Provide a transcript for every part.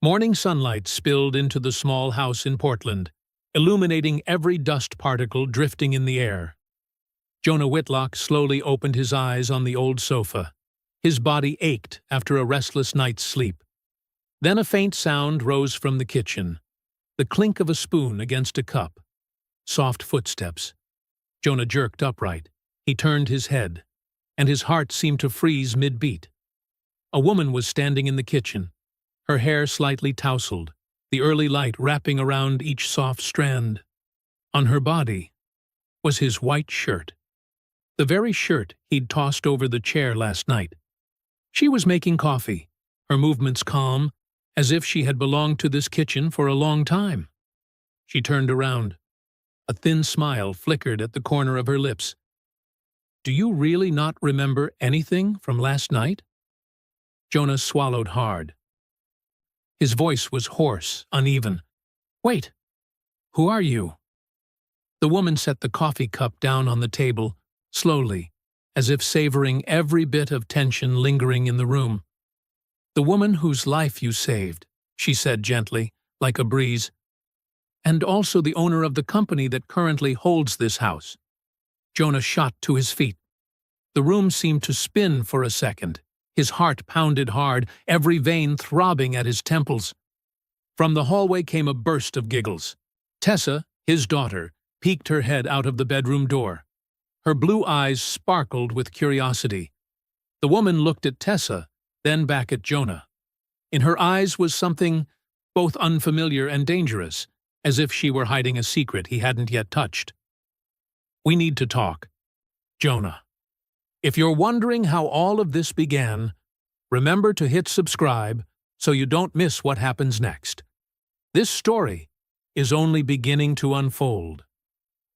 Morning sunlight spilled into the small house in Portland, illuminating every dust particle drifting in the air. Jonah Whitlock slowly opened his eyes on the old sofa. His body ached after a restless night's sleep. Then a faint sound rose from the kitchen, the clink of a spoon against a cup. Soft footsteps. Jonah jerked upright. He turned his head, and his heart seemed to freeze mid-beat. A woman was standing in the kitchen, her hair slightly tousled, the early light wrapping around each soft strand. On her body was his white shirt, the very shirt he'd tossed over the chair last night. She was making coffee, her movements calm, as if she had belonged to this kitchen for a long time. She turned around. A thin smile flickered at the corner of her lips. "Do you really not remember anything from last night?" Jonah swallowed hard. His voice was hoarse, uneven. "Wait, who are you?" The woman set the coffee cup down on the table, slowly, as if savoring every bit of tension lingering in the room. "The woman whose life you saved," she said gently, like a breeze, "and also the owner of the company that currently holds this house." Jonah shot to his feet. The room seemed to spin for a second. His heart pounded hard, every vein throbbing at his temples. From the hallway came a burst of giggles. Tessa, his daughter, peeked her head out of the bedroom door. Her blue eyes sparkled with curiosity. The woman looked at Tessa, then back at Jonah. In her eyes was something both unfamiliar and dangerous, as if she were hiding a secret he hadn't yet touched. "We need to talk, Jonah. If you're wondering how all of this began, remember to hit subscribe so you don't miss what happens next. This story is only beginning to unfold.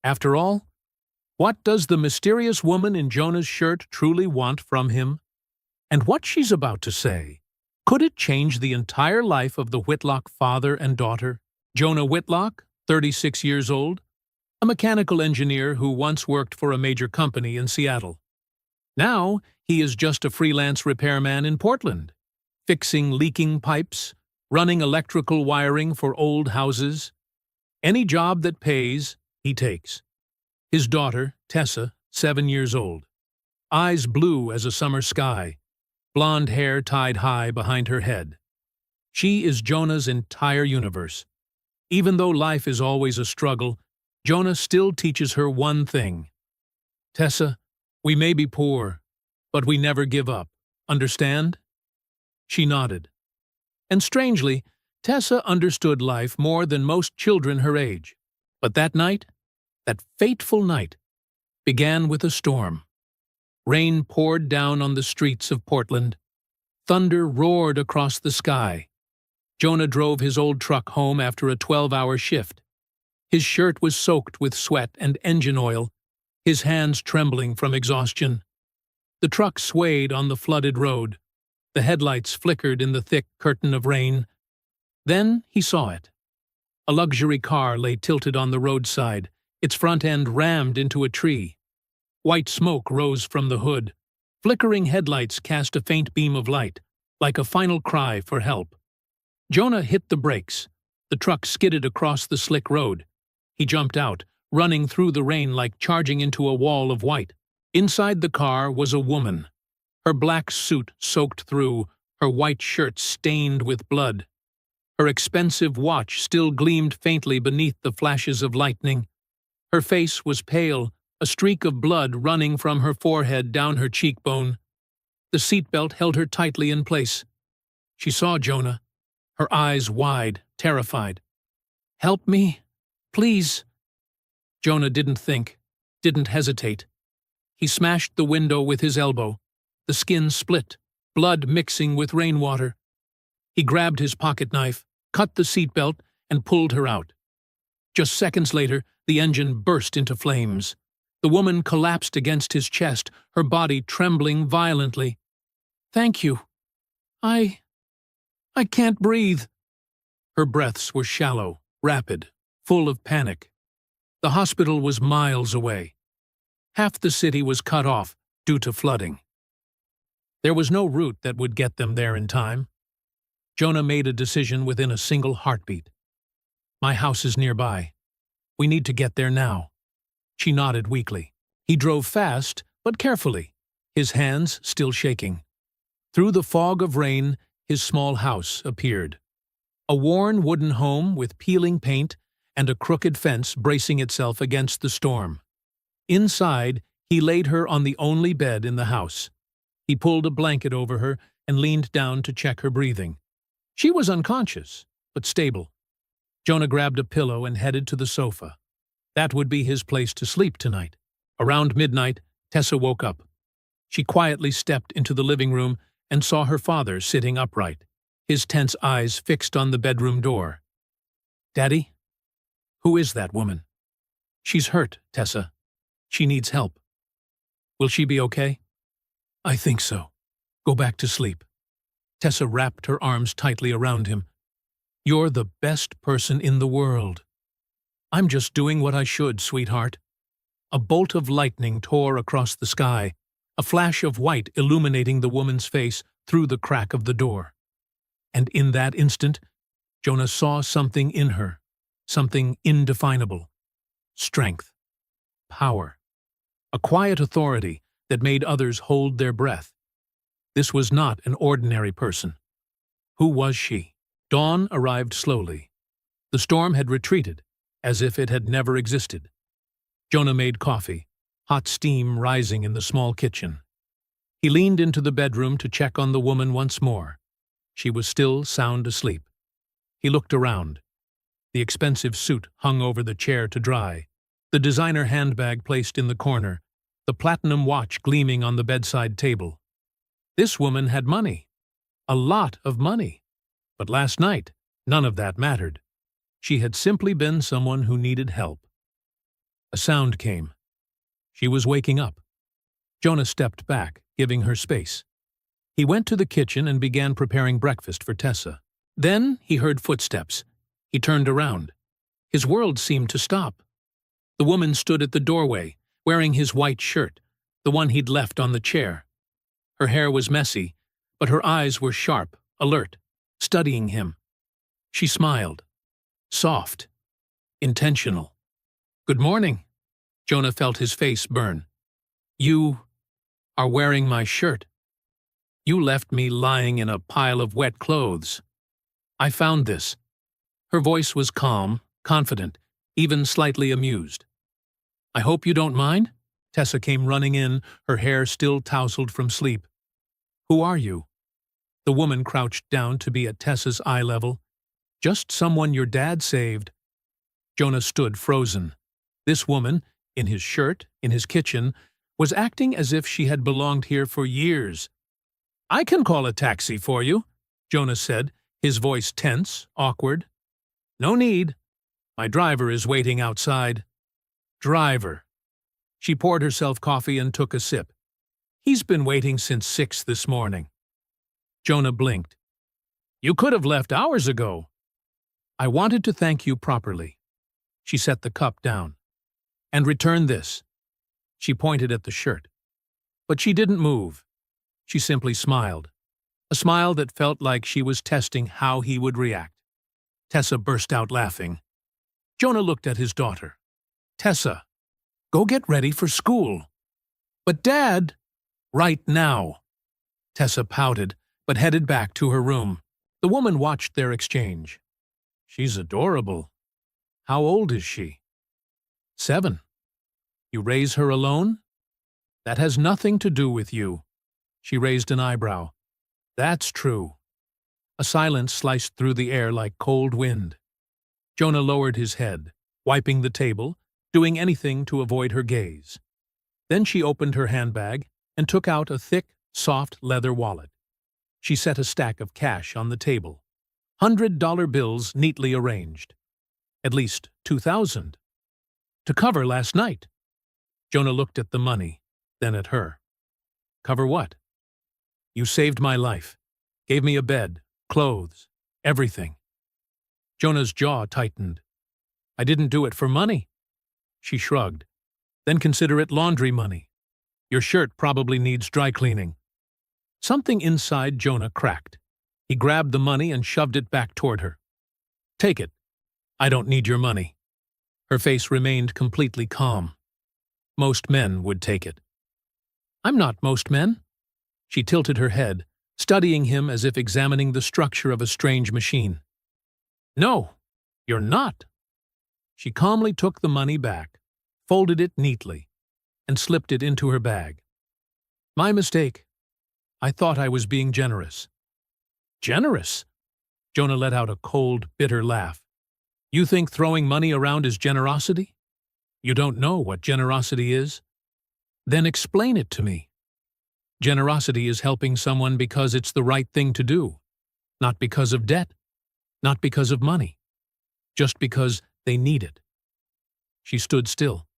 After all, what does the mysterious woman in Jonah's shirt truly want from him? And what she's about to say, could it change the entire life of the Whitlock father and daughter? Jonah Whitlock, 36 years old, a mechanical engineer who once worked for a major company in Seattle. Now, he is just a freelance repairman in Portland, fixing leaking pipes, running electrical wiring for old houses. Any job that pays, he takes. His daughter, Tessa, 7 years old, eyes blue as a summer sky, blonde hair tied high behind her head. She is Jonah's entire universe. Even though life is always a struggle, Jonah still teaches her one thing. "Tessa, we may be poor, but we never give up. Understand?" She nodded. And strangely, Tessa understood life more than most children her age. But that night, that fateful night, began with a storm. Rain poured down on the streets of Portland. Thunder roared across the sky. Jonah drove his old truck home after a 12-hour shift. His shirt was soaked with sweat and engine oil, his hands trembling from exhaustion. The truck swayed on the flooded road. The headlights flickered in the thick curtain of rain. Then he saw it. A luxury car lay tilted on the roadside, its front end rammed into a tree. White smoke rose from the hood. Flickering headlights cast a faint beam of light, like a final cry for help. Jonah hit the brakes. The truck skidded across the slick road. He jumped out, running through the rain like charging into a wall of white. Inside the car was a woman, her black suit soaked through, her white shirt stained with blood. Her expensive watch still gleamed faintly beneath the flashes of lightning. Her face was pale, a streak of blood running from her forehead down her cheekbone. The seatbelt held her tightly in place. She saw Jonah, her eyes wide, terrified. "Help me, please." Jonah didn't think, didn't hesitate. He smashed the window with his elbow. The skin split, blood mixing with rainwater. He grabbed his pocket knife, cut the seatbelt, and pulled her out. Just seconds later, the engine burst into flames. The woman collapsed against his chest, her body trembling violently. "Thank you. I can't breathe." Her breaths were shallow, rapid, full of panic. The hospital was miles away. Half the city was cut off due to flooding. There was no route that would get them there in time. Jonah made a decision within a single heartbeat. My house is nearby. We need to get there now. She nodded weakly. He drove fast, but carefully, his hands still shaking. Through the fog of rain, his small house appeared. A worn wooden home with peeling paint and a crooked fence bracing itself against the storm. Inside, he laid her on the only bed in the house. He pulled a blanket over her and leaned down to check her breathing. She was unconscious, but stable. Jonah grabbed a pillow and headed to the sofa. That would be his place to sleep tonight. Around midnight, Tessa woke up. She quietly stepped into the living room and saw her father sitting upright, his tense eyes fixed on the bedroom door. "Daddy? Who is that woman?" "She's hurt, Tessa. She needs help." "Will she be okay?" "I think so. Go back to sleep." Tessa wrapped her arms tightly around him. "You're the best person in the world." "I'm just doing what I should, sweetheart." A bolt of lightning tore across the sky, a flash of white illuminating the woman's face through the crack of the door. And in that instant, Jonah saw something in her, something indefinable. Strength. Power. A quiet authority that made others hold their breath. This was not an ordinary person. Who was she? Dawn arrived slowly. The storm had retreated, as if it had never existed. Jonah made coffee, hot steam rising in the small kitchen. He leaned into the bedroom to check on the woman once more. She was still sound asleep. He looked around. The expensive suit hung over the chair to dry, the designer handbag placed in the corner, the platinum watch gleaming on the bedside table. This woman had money. A lot of money. But last night, none of that mattered. She had simply been someone who needed help. A sound came. She was waking up. Jonah stepped back, giving her space. He went to the kitchen and began preparing breakfast for Tessa. Then he heard footsteps. He turned around. His world seemed to stop. The woman stood at the doorway, wearing his white shirt, the one he'd left on the chair. Her hair was messy, but her eyes were sharp, alert, studying him. She smiled. Soft. Intentional. "Good morning." Jonah felt his face burn. "You are wearing my shirt. You left me lying in a pile of wet clothes. I found this." Her voice was calm, confident, even slightly amused. "I hope you don't mind?" Tessa came running in, her hair still tousled from sleep. "Who are you?" The woman crouched down to be at Tessa's eye level. "Just someone your dad saved." Jonah stood frozen. This woman, in his shirt, in his kitchen, was acting as if she had belonged here for years. "I can call a taxi for you," Jonah said, his voice tense, awkward. "No need. My driver is waiting outside." "Driver." She poured herself coffee and took a sip. "He's been waiting since 6 this morning." Jonah blinked. "You could have left hours ago." "I wanted to thank you properly." She set the cup down. "And return this." She pointed at the shirt. But she didn't move. She simply smiled. A smile that felt like she was testing how he would react. Tessa burst out laughing. Jonah looked at his daughter. "Tessa, go get ready for school." "But Dad—" "Right now." Tessa pouted, but headed back to her room. The woman watched their exchange. "She's adorable. How old is she?" 7. "You raise her alone?" "That has nothing to do with you." She raised an eyebrow. "That's true." A silence sliced through the air like cold wind. Jonah lowered his head, wiping the table, doing anything to avoid her gaze. Then she opened her handbag and took out a thick, soft leather wallet. She set a stack of cash on the table, $100 bills neatly arranged. At least 2,000. To cover last night. Jonah looked at the money, then at her. "Cover what?" "You saved my life. Gave me a bed, clothes, everything." Jonah's jaw tightened. "I didn't do it for money." She shrugged. "Then consider it laundry money. Your shirt probably needs dry cleaning." Something inside Jonah cracked. He grabbed the money and shoved it back toward her. "Take it. I don't need your money." Her face remained completely calm. Most men would take it. "I'm not most men." She tilted her head, studying him as if examining the structure of a strange machine. "No, you're not." She calmly took the money back, folded it neatly, and slipped it into her bag. "My mistake. I thought I was being generous." "Generous?" Jonah let out a cold, bitter laugh. "You think throwing money around is generosity? You don't know what generosity is? Then explain it to me." Generosity is helping someone because it's the right thing to do, not because of debt, not because of money, just because they need it. She stood still.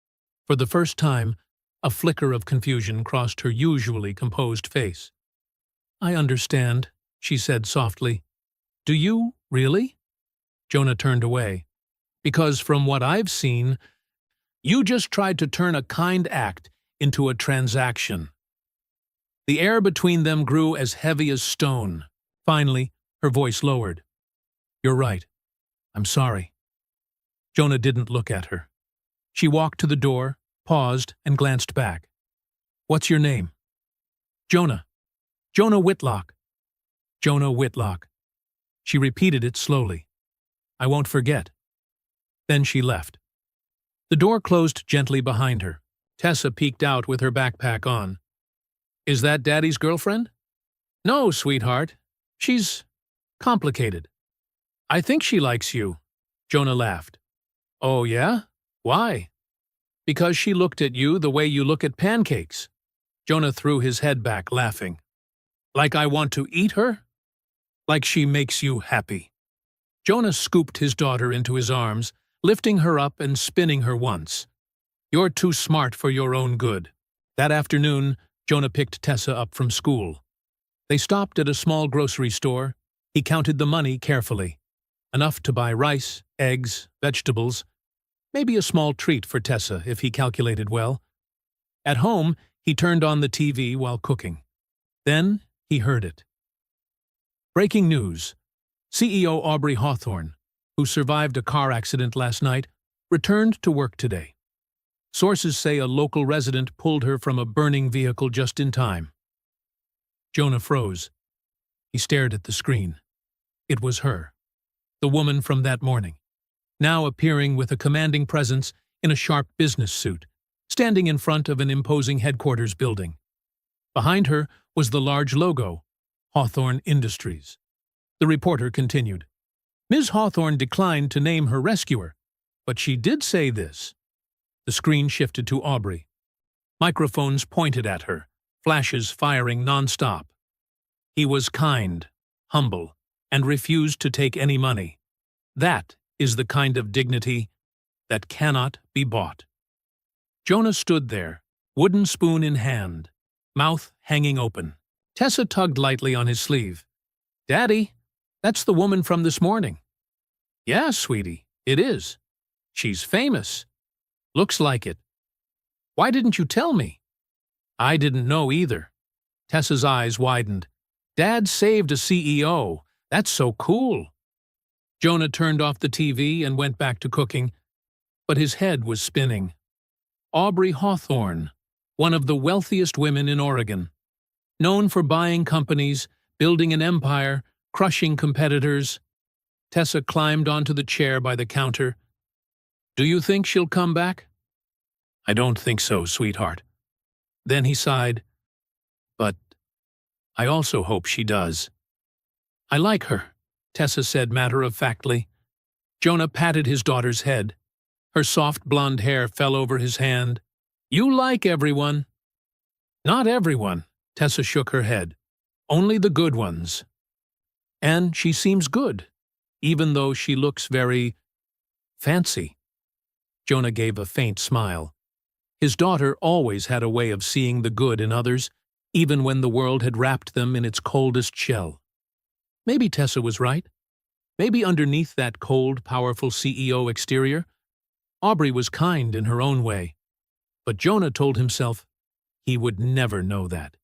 For the first time, a flicker of confusion crossed her usually composed face. "I understand," she said softly. "Do you, really?" Jonah turned away. "Because from what I've seen, you just tried to turn a kind act into a transaction." The air between them grew as heavy as stone. Finally, her voice lowered. "You're right. I'm sorry." Jonah didn't look at her. She walked to the door, paused, and glanced back. "What's your name?" "Jonah. Jonah Whitlock." "Jonah Whitlock." She repeated it slowly. "I won't forget." Then she left. The door closed gently behind her. Tessa peeked out with her backpack on. "Is that Daddy's girlfriend?" "No, sweetheart. She's complicated." "I think she likes you." Jonah laughed. "Oh, yeah? Why?" "Because she looked at you the way you look at pancakes." Jonah threw his head back, laughing. "Like I want to eat her? Like she makes you happy." Jonah scooped his daughter into his arms, lifting her up and spinning her once. "You're too smart for your own good." That afternoon, Jonah picked Tessa up from school. They stopped at a small grocery store. He counted the money carefully. Enough to buy rice, eggs, vegetables, maybe a small treat for Tessa if he calculated well. At home, he turned on the TV while cooking. Then he heard it. Breaking news. CEO Aubrey Hawthorne, who survived a car accident last night, returned to work today. Sources say a local resident pulled her from a burning vehicle just in time. Jonah froze. He stared at the screen. It was her, the woman from that morning, now appearing with a commanding presence in a sharp business suit, standing in front of an imposing headquarters building. Behind her was the large logo, Hawthorne Industries. The reporter continued. Ms. Hawthorne declined to name her rescuer, but she did say this. The screen shifted to Aubrey. Microphones pointed at her, flashes firing nonstop. He was kind, humble, and refused to take any money. That is the kind of dignity that cannot be bought. Jonah stood there, wooden spoon in hand, mouth hanging open. Tessa tugged lightly on his sleeve. "Daddy, that's the woman from this morning." "Yeah, sweetie, it is. She's famous. Looks like it. Why didn't you tell me?" "I didn't know either." Tessa's eyes widened. "Dad saved a CEO. That's so cool." Jonah turned off the TV and went back to cooking, but his head was spinning. Aubrey Hawthorne, one of the wealthiest women in Oregon. Known for buying companies, building an empire, crushing competitors. Tessa climbed onto the chair by the counter. "Do you think she'll come back?" "I don't think so, sweetheart." Then he sighed. "But I also hope she does." "I like her," Tessa said matter-of-factly. Jonah patted his daughter's head. Her soft blonde hair fell over his hand. "You like everyone." "Not everyone," Tessa shook her head. "Only the good ones. And she seems good, even though she looks very fancy." Jonah gave a faint smile. His daughter always had a way of seeing the good in others, even when the world had wrapped them in its coldest shell. Maybe Tessa was right. Maybe underneath that cold, powerful CEO exterior, Aubrey was kind in her own way. But Jonah told himself he would never know that.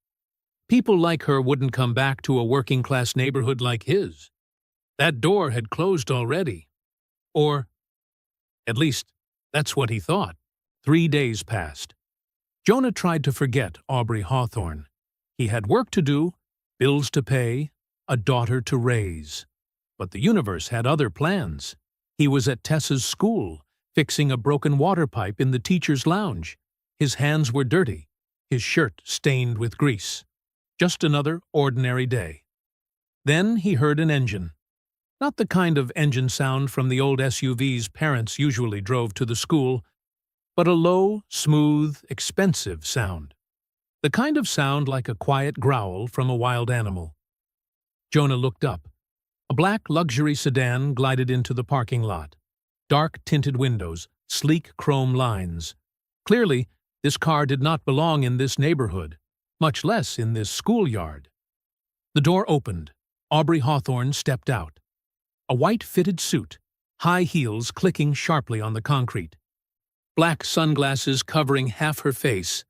People like her wouldn't come back to a working-class neighborhood like his. That door had closed already. Or, at least, that's what he thought. 3 days passed. Jonah tried to forget Aubrey Hawthorne. He had work to do, bills to pay, a daughter to raise. But the universe had other plans. He was at Tessa's school, fixing a broken water pipe in the teacher's lounge. His hands were dirty, his shirt stained with grease. Just another ordinary day. Then he heard an engine. Not the kind of engine sound from the old SUVs parents usually drove to the school, but a low, smooth, expensive sound. The kind of sound like a quiet growl from a wild animal. Jonah looked up. A black luxury sedan glided into the parking lot. Dark tinted windows, sleek chrome lines. Clearly, this car did not belong in this neighborhood, much less in this schoolyard. The door opened. Aubrey Hawthorne stepped out. A white fitted suit, high heels clicking sharply on the concrete. Black sunglasses covering half her face.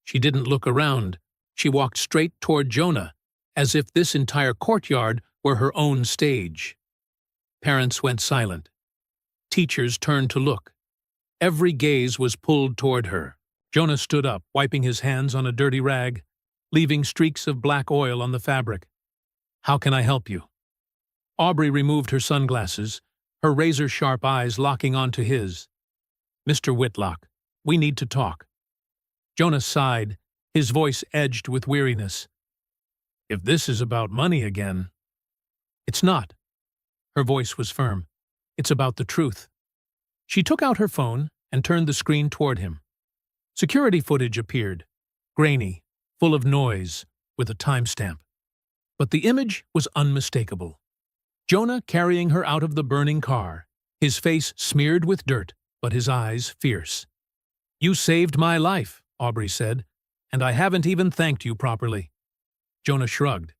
She didn't look around. She walked straight toward Jonah, as if this entire courtyard were her own stage. Parents went silent. Teachers turned to look. Every gaze was pulled toward her. Jonah stood up, wiping his hands on a dirty rag, leaving streaks of black oil on the fabric. "How can I help you?" Aubrey removed her sunglasses, her razor-sharp eyes locking onto his. "Mr. Whitlock, we need to talk." Jonah sighed, his voice edged with weariness. "If this is about money again—" "It's not." Her voice was firm. "It's about the truth." She took out her phone and turned the screen toward him. Security footage appeared, grainy, full of noise, with a timestamp. But the image was unmistakable. Jonah carrying her out of the burning car, his face smeared with dirt, but his eyes fierce. "You saved my life," Aubrey said, "and I haven't even thanked you properly." Jonah shrugged.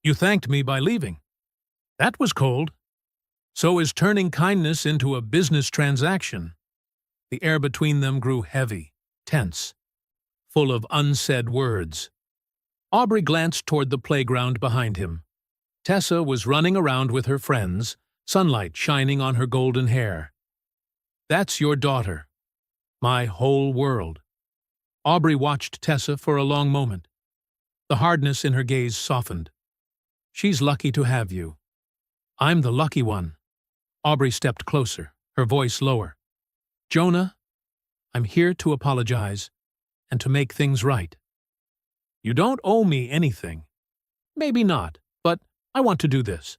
"You thanked me by leaving." "That was cold." "So is turning kindness into a business transaction." The air between them grew heavy, tense, full of unsaid words. Aubrey glanced toward the playground behind him. Tessa was running around with her friends, sunlight shining on her golden hair. "That's your daughter. My whole world." Aubrey watched Tessa for a long moment. The hardness in her gaze softened. "She's lucky to have you." "I'm the lucky one." Aubrey stepped closer, her voice lower. "Jonah, I'm here to apologize and to make things right." "You don't owe me anything." "Maybe not, but I want to do this."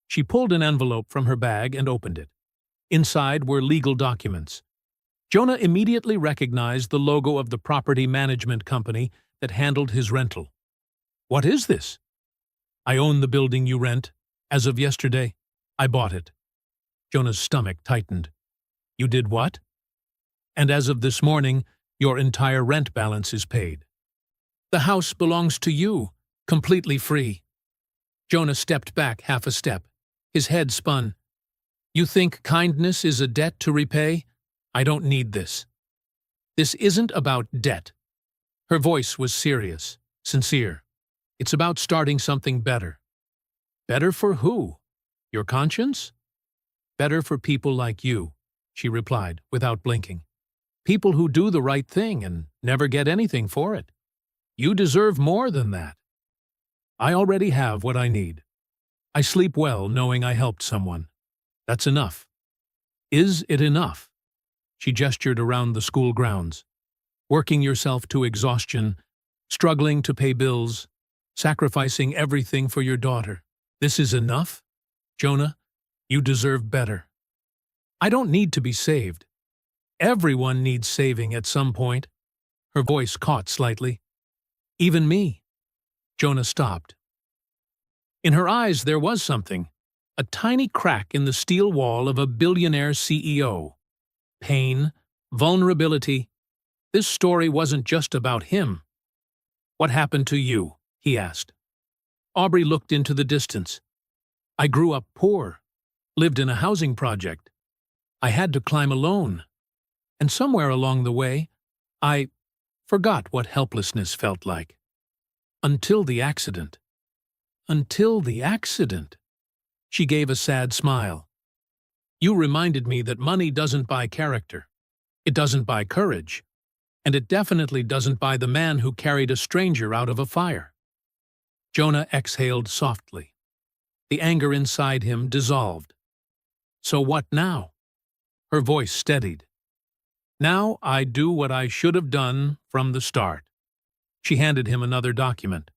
She pulled an envelope from her bag and opened it. Inside were legal documents. Jonah immediately recognized the logo of the property management company that handled his rental. "What is this?" "I own the building you rent. As of yesterday, I bought it." Jonah's stomach tightened. "You did what?" "And as of this morning, your entire rent balance is paid." "The house belongs to you, completely free." Jonah stepped back half a step. His head spun. "You think kindness is a debt to repay? I don't need this." "This isn't about debt." Her voice was serious, sincere. "It's about starting something better." "Better for who? Your conscience?" "Better for people like you," she replied, without blinking. "People who do the right thing and never get anything for it. You deserve more than that." "I already have what I need. I sleep well knowing I helped someone. That's enough." "Is it enough?" She gestured around the school grounds. "Working yourself to exhaustion, struggling to pay bills, sacrificing everything for your daughter. This is enough? Jonah, you deserve better." "I don't need to be saved." "Everyone needs saving at some point." Her voice caught slightly. "Even me." Jonah stopped. In her eyes there was something, a tiny crack in the steel wall of a billionaire CEO. Pain, vulnerability. This story wasn't just about him. "What happened to you?" he asked. Aubrey looked into the distance. "I grew up poor, lived in a housing project. I had to climb alone. And somewhere along the way, I forgot what helplessness felt like." Until the accident. Until the accident. She gave a sad smile. You reminded me that money doesn't buy character. It doesn't buy courage. And it definitely doesn't buy the man who carried a stranger out of a fire. Jonah exhaled softly. The anger inside him dissolved. So what now? Her voice steadied. Now I do what I should have done from the start. She handed him another document.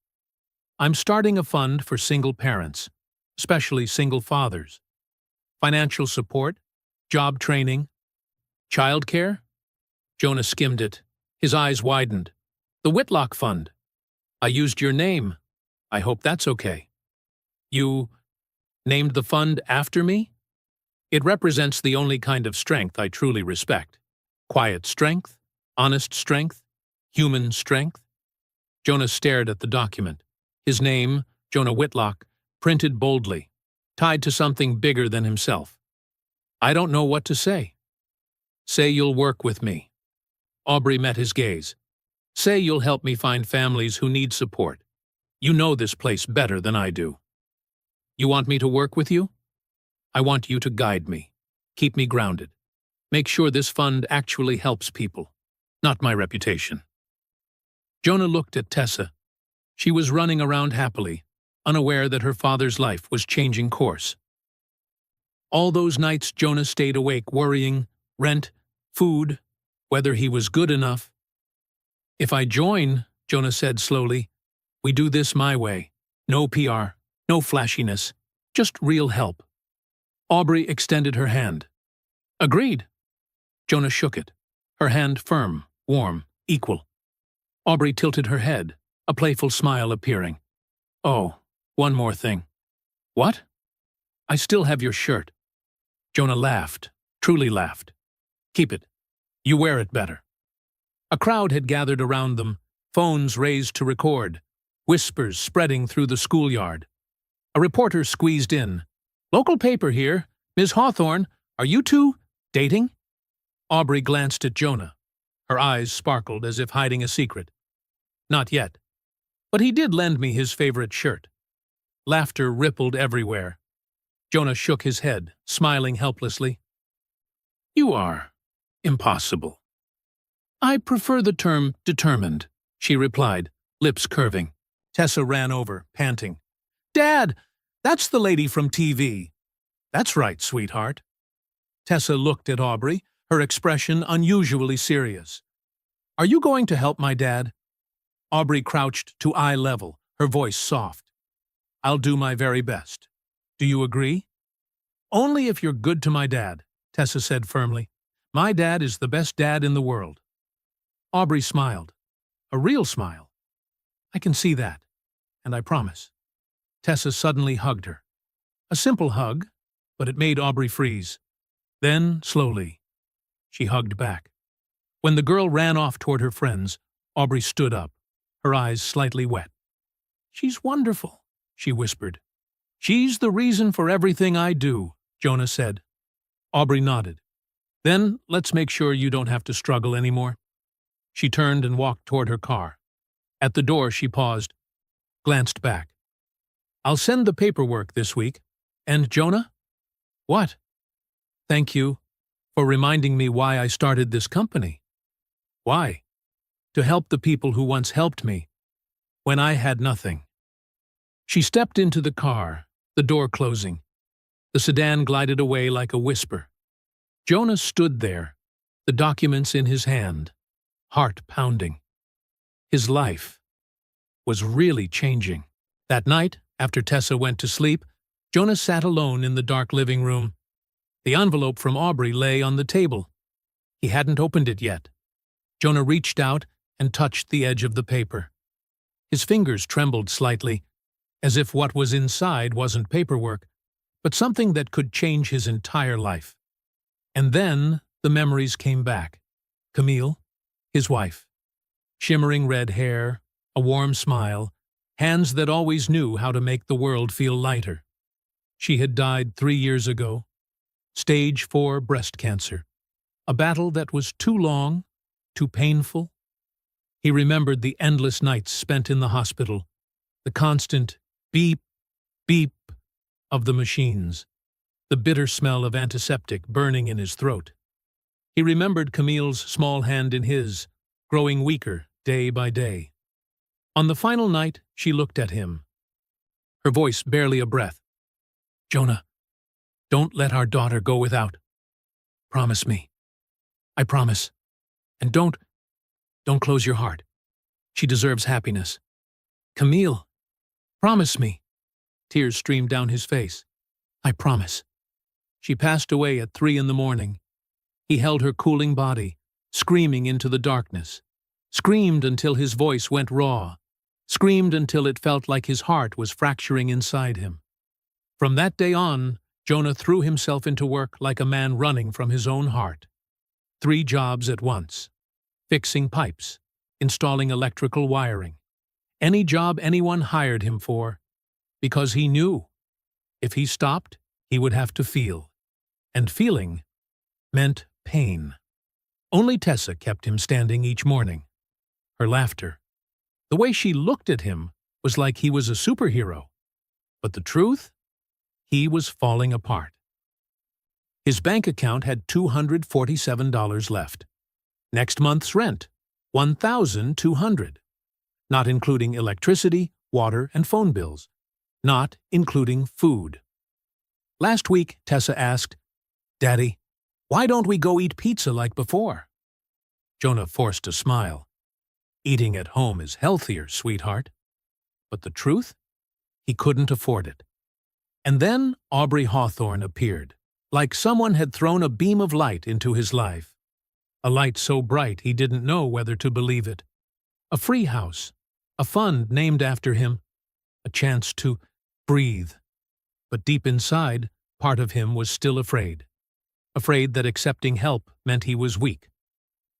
I'm starting a fund for single parents, especially single fathers. Financial support, job training, childcare. Jonah skimmed it. His eyes widened. The Whitlock Fund. I used your name. I hope that's okay. You named the fund after me? It represents the only kind of strength I truly respect. Quiet strength, honest strength, human strength. Jonah stared at the document. His name, Jonah Whitlock, printed boldly, tied to something bigger than himself. I don't know what to say. Say you'll work with me. Aubrey met his gaze. Say you'll help me find families who need support. You know this place better than I do. You want me to work with you? I want you to guide me, keep me grounded. Make sure this fund actually helps people, not my reputation. Jonah looked at Tessa. She was running around happily, unaware that her father's life was changing course. All those nights Jonah stayed awake worrying, rent, food, whether he was good enough. If I join, Jonah said slowly, we do this my way. No PR, no flashiness, just real help. Aubrey extended her hand. Agreed. Jonah shook it, her hand firm, warm, equal. Aubrey tilted her head, a playful smile appearing. Oh, one more thing. What? I still have your shirt. Jonah laughed, truly laughed. Keep it. You wear it better. A crowd had gathered around them, phones raised to record, whispers spreading through the schoolyard. A reporter squeezed in. Local paper here. Ms. Hawthorne, are you two dating? Aubrey glanced at Jonah. Her eyes sparkled as if hiding a secret. Not yet. But he did lend me his favorite shirt. Laughter rippled everywhere. Jonah shook his head, smiling helplessly. You are impossible. I prefer the term determined, she replied, lips curving. Tessa ran over, panting. Dad, that's the lady from TV. That's right, sweetheart. Tessa looked at Aubrey, her expression unusually serious. Are you going to help my dad? Aubrey crouched to eye level, her voice soft. I'll do my very best. Do you agree? Only if you're good to my dad, Tessa said firmly. My dad is the best dad in the world. Aubrey smiled. A real smile. I can see that, and I promise. Tessa suddenly hugged her. A simple hug, but it made Aubrey freeze. Then, slowly, she hugged back. When the girl ran off toward her friends, Aubrey stood up, her eyes slightly wet. She's wonderful, she whispered. She's the reason for everything I do, Jonah said. Aubrey nodded. Then let's make sure you don't have to struggle anymore. She turned and walked toward her car. At the door she paused, glanced back. I'll send the paperwork this week. And Jonah? What? Thank you for reminding me why I started this company. Why? To help the people who once helped me, when I had nothing. She stepped into the car, the door closing. The sedan glided away like a whisper. Jonah stood there, the documents in his hand, heart pounding. His life was really changing. That night, after Tessa went to sleep, Jonah sat alone in the dark living room. The envelope from Aubrey lay on the table. He hadn't opened it yet. Jonah reached out and touched the edge of the paper. His fingers trembled slightly, as if what was inside wasn't paperwork, but something that could change his entire life. And then the memories came back. Camille, his wife. Shimmering red hair, a warm smile, hands that always knew how to make the world feel lighter. She had died 3 years ago. Stage 4 breast cancer. A battle that was too long, too painful. He remembered the endless nights spent in the hospital, The constant beep, beep of the machines, the bitter smell of antiseptic burning in his throat. He remembered Camille's small hand in his, growing weaker day by day. On the final night, she looked at him, her voice barely a breath. "Jonah, don't let our daughter go without. Promise me. I promise. And don't close your heart. She deserves happiness. Camille, promise me." Tears streamed down his face. "I promise." She passed away at 3 a.m. He held her cooling body, screaming into the darkness. Screamed until his voice went raw. Screamed until it felt like his heart was fracturing inside him. From that day on, Jonah threw himself into work like a man running from his own heart. 3 jobs at once. Fixing pipes, installing electrical wiring. Any job anyone hired him for, because he knew if he stopped, he would have to feel. And feeling meant pain. Only Tessa kept him standing each morning. Her laughter. The way she looked at him was like he was a superhero. But the truth? He was falling apart. His bank account had $247 left. Next month's rent, $1,200. Not including electricity, water, and phone bills. Not including food. Last week, Tessa asked, "Daddy, why don't we go eat pizza like before?" Jonah forced a smile. "Eating at home is healthier, sweetheart." But the truth? He couldn't afford it. And then Aubrey Hawthorne appeared, like someone had thrown a beam of light into his life. A light so bright he didn't know whether to believe it. A free house, a fund named after him, a chance to breathe. But deep inside, part of him was still afraid. Afraid that accepting help meant he was weak.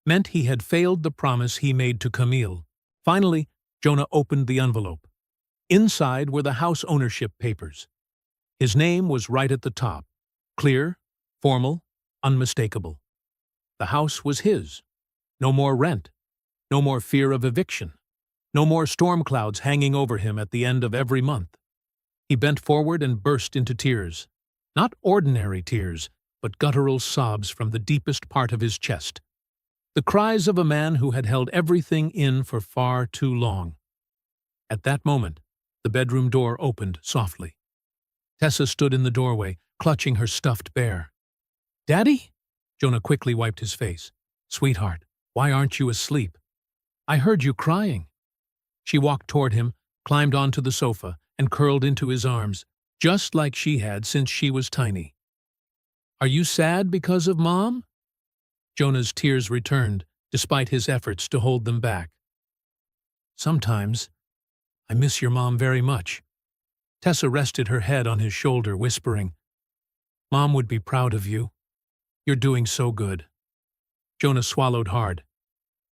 Meant he had failed the promise he made to Camille. Finally, Jonah opened the envelope. Inside were the house ownership papers. His name was right at the top. Clear, formal, unmistakable. The house was his. No more rent. No more fear of eviction. No more storm clouds hanging over him at the end of every month. He bent forward and burst into tears. Not ordinary tears, but guttural sobs from the deepest part of his chest. The cries of a man who had held everything in for far too long. At that moment, the bedroom door opened softly. Tessa stood in the doorway, clutching her stuffed bear. "Daddy?" Jonah quickly wiped his face. "Sweetheart, why aren't you asleep? I heard you crying." She walked toward him, climbed onto the sofa, and curled into his arms, just like she had since she was tiny. "Are you sad because of Mom?" Jonah's tears returned, despite his efforts to hold them back. "Sometimes. I miss your mom very much." Tessa rested her head on his shoulder, whispering, "Mom would be proud of you. You're doing so good." Jonah swallowed hard.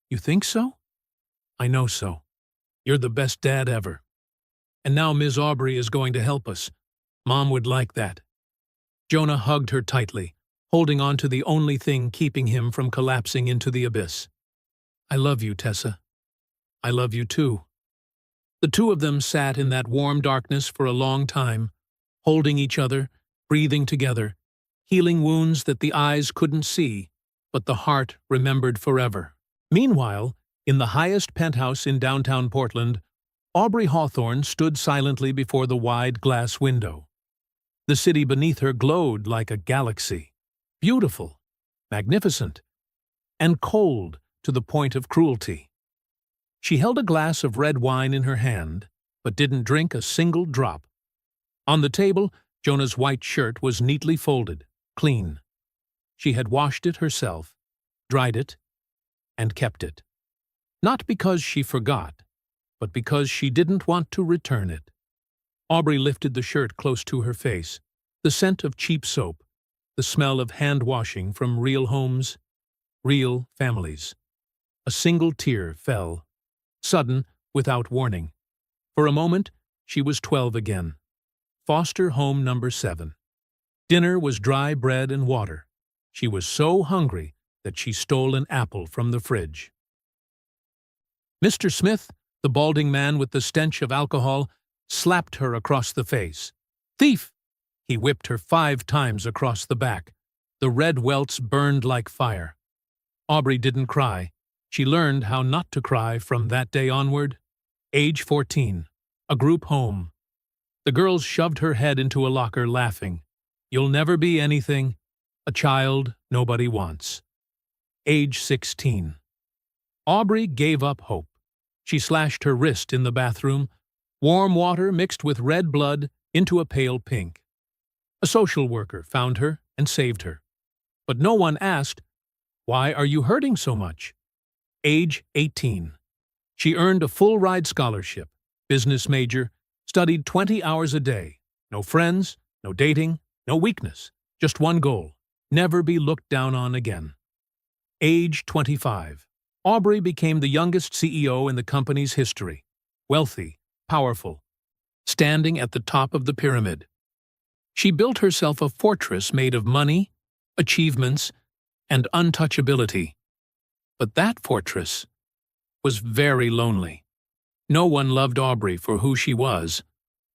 "You think so?" "I know so. You're the best dad ever. And now Ms. Aubrey is going to help us. Mom would like that." Jonah hugged her tightly, holding on to the only thing keeping him from collapsing into the abyss. "I love you, Tessa. I love you too." The two of them sat in that warm darkness for a long time, holding each other, breathing together, healing wounds that the eyes couldn't see, but the heart remembered forever. Meanwhile, in the highest penthouse in downtown Portland, Aubrey Hawthorne stood silently before the wide glass window. The city beneath her glowed like a galaxy, beautiful, magnificent, and cold to the point of cruelty. She held a glass of red wine in her hand, but didn't drink a single drop. On the table, Jonah's white shirt was neatly folded, clean. She had washed it herself, dried it, and kept it. Not because she forgot, but because she didn't want to return it. Aubrey lifted the shirt close to her face, the scent of cheap soap, the smell of hand-washing from real homes, real families. A single tear fell, sudden, without warning. For a moment, she was 12 again. Foster home number 7. Dinner was dry bread and water. She was so hungry that she stole an apple from the fridge. Mr. Smith, the balding man with the stench of alcohol, slapped her across the face. "Thief!" He whipped her 5 times across the back. The red welts burned like fire. Aubrey didn't cry. She learned how not to cry from that day onward. Age 14. A group home. The girls shoved her head into a locker laughing. "You'll never be anything. A child nobody wants." Age 16. Aubrey gave up hope. She slashed her wrist in the bathroom, warm water mixed with red blood into a pale pink. A social worker found her and saved her. But no one asked, "Why are you hurting so much?" Age 18. She earned a full-ride scholarship, business major, studied 20 hours a day. No friends, no dating, no weakness, just one goal: never be looked down on again. Age 25. Aubrey became the youngest CEO in the company's history. Wealthy, powerful, standing at the top of the pyramid. She built herself a fortress made of money, achievements, and untouchability. But that fortress was very lonely. No one loved Aubrey for who she was.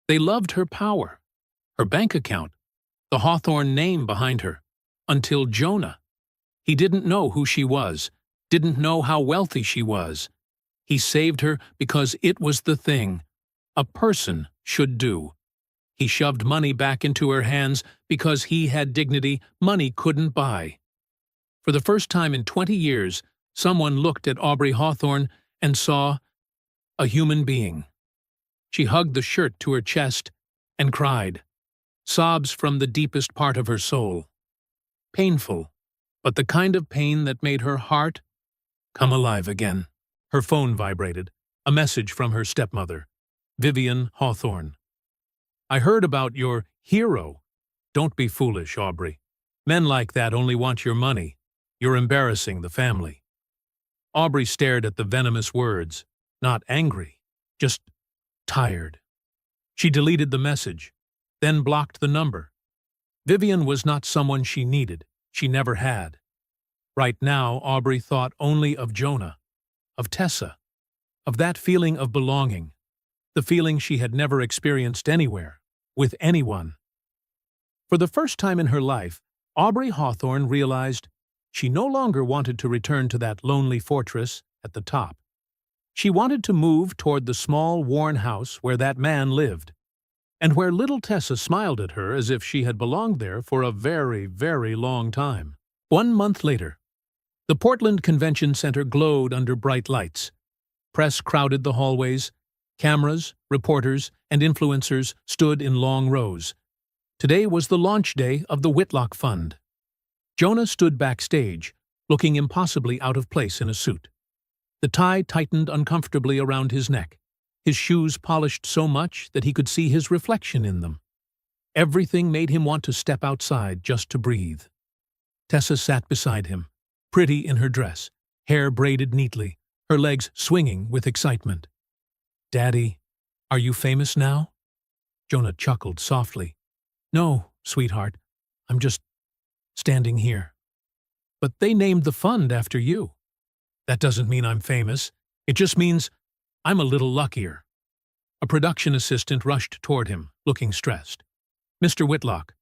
They loved her power, her bank account, the Hawthorne name behind her, until Jonah. He didn't know who she was, didn't know how wealthy she was. He saved her because it was the thing a person should do. He shoved money back into her hands because he had dignity money couldn't buy. For the first time in 20 years, someone looked at Aubrey Hawthorne and saw a human being. She hugged the shirt to her chest and cried, sobs from the deepest part of her soul. Painful, but the kind of pain that made her heart come alive again. Her phone vibrated, a message from her stepmother, Vivian Hawthorne. "I heard about your hero. Don't be foolish, Aubrey. Men like that only want your money. You're embarrassing the family." Aubrey stared at the venomous words, not angry, just tired. She deleted the message, then blocked the number. Vivian was not someone she needed. She never had. Right now, Aubrey thought only of Jonah, of Tessa, of that feeling of belonging, the feeling she had never experienced anywhere, with anyone. For the first time in her life, Aubrey Hawthorne realized she no longer wanted to return to that lonely fortress at the top. She wanted to move toward the small, worn house where that man lived, and where little Tessa smiled at her as if she had belonged there for a very, very long time. 1 month later, the Portland Convention Center glowed under bright lights. Press crowded the hallways. Cameras, reporters, and influencers stood in long rows. Today was the launch day of the Whitlock Fund. Jonah stood backstage, looking impossibly out of place in a suit. The tie tightened uncomfortably around his neck, his shoes polished so much that he could see his reflection in them. Everything made him want to step outside just to breathe. Tessa sat beside him, pretty in her dress, hair braided neatly, her legs swinging with excitement. "Daddy, are you famous now?" Jonah chuckled softly. "No, sweetheart, I'm just standing here." "But they named the fund after you." "That doesn't mean I'm famous. It just means I'm a little luckier." A production assistant rushed toward him, looking stressed. "Mr. Whitlock,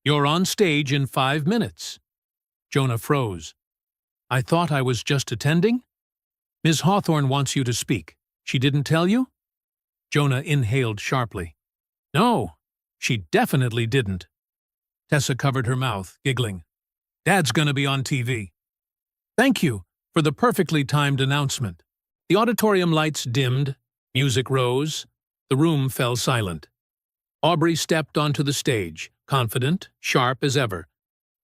you're on stage in 5 minutes." Jonah froze. "I thought I was just attending?" "Ms. Hawthorne wants you to speak. She didn't tell you?" Jonah inhaled sharply. "No, she definitely didn't." Tessa covered her mouth, giggling. "Dad's gonna be on TV." "Thank you for the perfectly timed announcement." The auditorium lights dimmed, music rose, the room fell silent. Aubrey stepped onto the stage, confident, sharp as ever,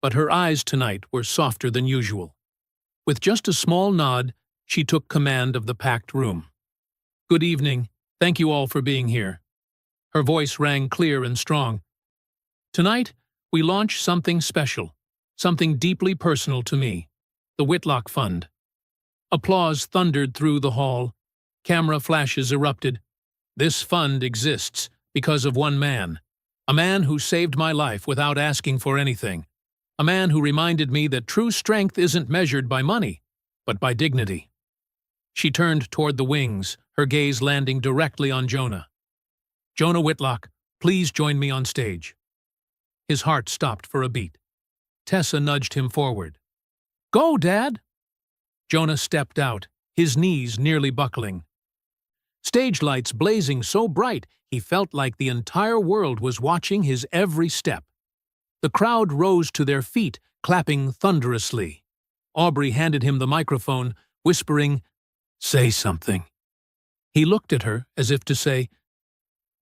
but her eyes tonight were softer than usual. With just a small nod, she took command of the packed room. "Good evening. Thank you all for being here." Her voice rang clear and strong. "Tonight, we launch something special, something deeply personal to me, the Whitlock Fund." Applause thundered through the hall. Camera flashes erupted. "This fund exists because of one man, a man who saved my life without asking for anything, a man who reminded me that true strength isn't measured by money, but by dignity." She turned toward the wings, her gaze landing directly on Jonah. Jonah Whitlock, please join me on stage. His heart stopped for a beat. Tessa nudged him forward. Go, Dad! Jonah stepped out, his knees nearly buckling. Stage lights blazing so bright he felt like the entire world was watching his every step. The crowd rose to their feet, clapping thunderously. Aubrey handed him the microphone, whispering, "Say something." He looked at her as if to say,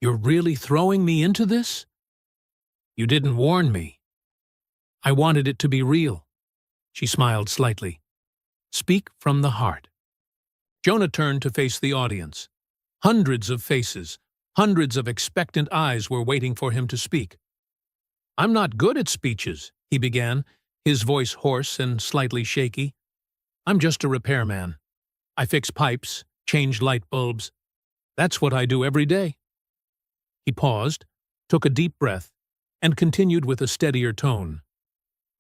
"You're really throwing me into this? You didn't warn me." "I wanted it to be real." She smiled slightly. "Speak from the heart." Jonah turned to face the audience. Hundreds of faces, hundreds of expectant eyes were waiting for him to speak. "I'm not good at speeches," he began, his voice hoarse and slightly shaky. "I'm just a repairman. I fix pipes, change light bulbs. That's what I do every day." He paused, took a deep breath, and continued with a steadier tone.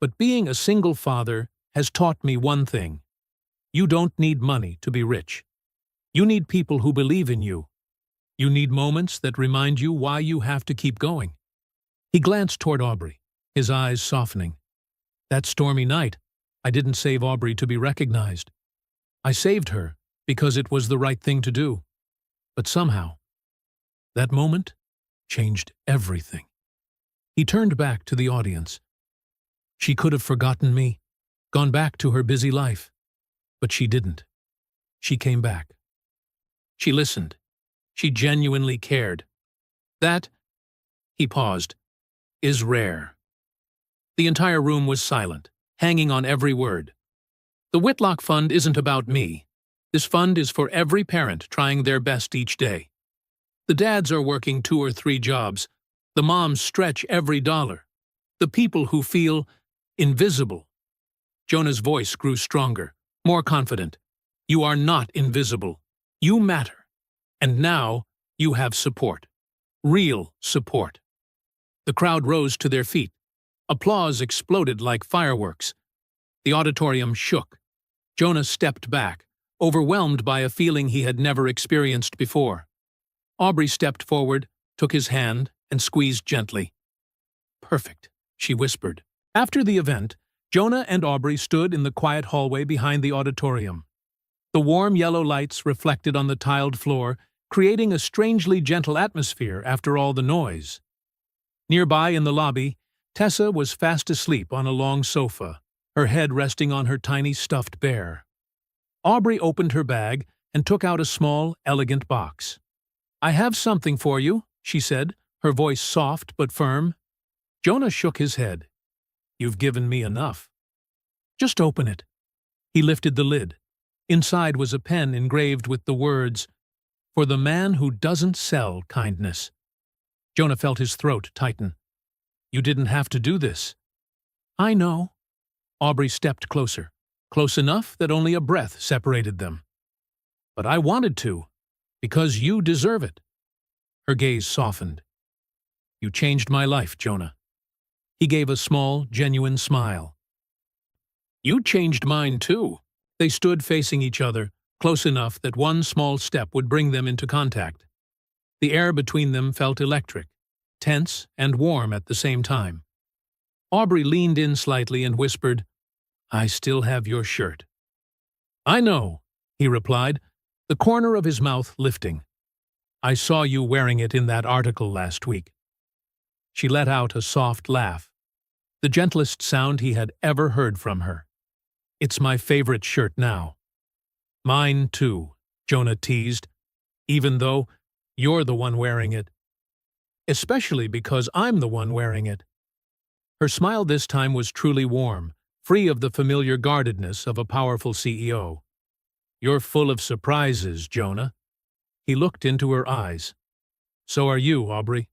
"But being a single father has taught me one thing. You don't need money to be rich. You need people who believe in you. You need moments that remind you why you have to keep going." He glanced toward Aubrey, his eyes softening. "That stormy night, I didn't save Aubrey to be recognized. I saved her because it was the right thing to do. But somehow, that moment changed everything." He turned back to the audience. "She could have forgotten me, gone back to her busy life. But she didn't. She came back. She listened. She genuinely cared. That," he paused, "is rare." The entire room was silent, hanging on every word. "The Whitlock Fund isn't about me. This fund is for every parent trying their best each day. The dads are working 2 or 3 jobs. The moms stretch every dollar. The people who feel invisible." Jonah's voice grew stronger, more confident. "You are not invisible. You matter. And now you have support. Real support." The crowd rose to their feet. Applause exploded like fireworks. The auditorium shook. Jonah stepped back, overwhelmed by a feeling he had never experienced before. Aubrey stepped forward, took his hand, and squeezed gently. "Perfect," she whispered. After the event, Jonah and Aubrey stood in the quiet hallway behind the auditorium. The warm yellow lights reflected on the tiled floor, creating a strangely gentle atmosphere after all the noise. Nearby in the lobby, Tessa was fast asleep on a long sofa, her head resting on her tiny stuffed bear. Aubrey opened her bag and took out a small, elegant box. "I have something for you," she said, her voice soft but firm. Jonah shook his head. "You've given me enough." "Just open it." He lifted the lid. Inside was a pen engraved with the words, "For the man who doesn't sell kindness." Jonah felt his throat tighten. "You didn't have to do this." "I know." Aubrey stepped closer, close enough that only a breath separated them. "But I wanted to, because you deserve it." Her gaze softened. "You changed my life, Jonah." He gave a small, genuine smile. "You changed mine, too." They stood facing each other, close enough that one small step would bring them into contact. The air between them felt electric, tense and warm at the same time. Aubrey leaned in slightly and whispered, "I still have your shirt." "I know," he replied, the corner of his mouth lifting. "I saw you wearing it in that article last week." She let out a soft laugh, the gentlest sound he had ever heard from her. "It's my favorite shirt now." "Mine too," Jonah teased, "even though you're the one wearing it. Especially because I'm the one wearing it." Her smile this time was truly warm, free of the familiar guardedness of a powerful CEO. "You're full of surprises, Jonah." He looked into her eyes. "So are you, Aubrey."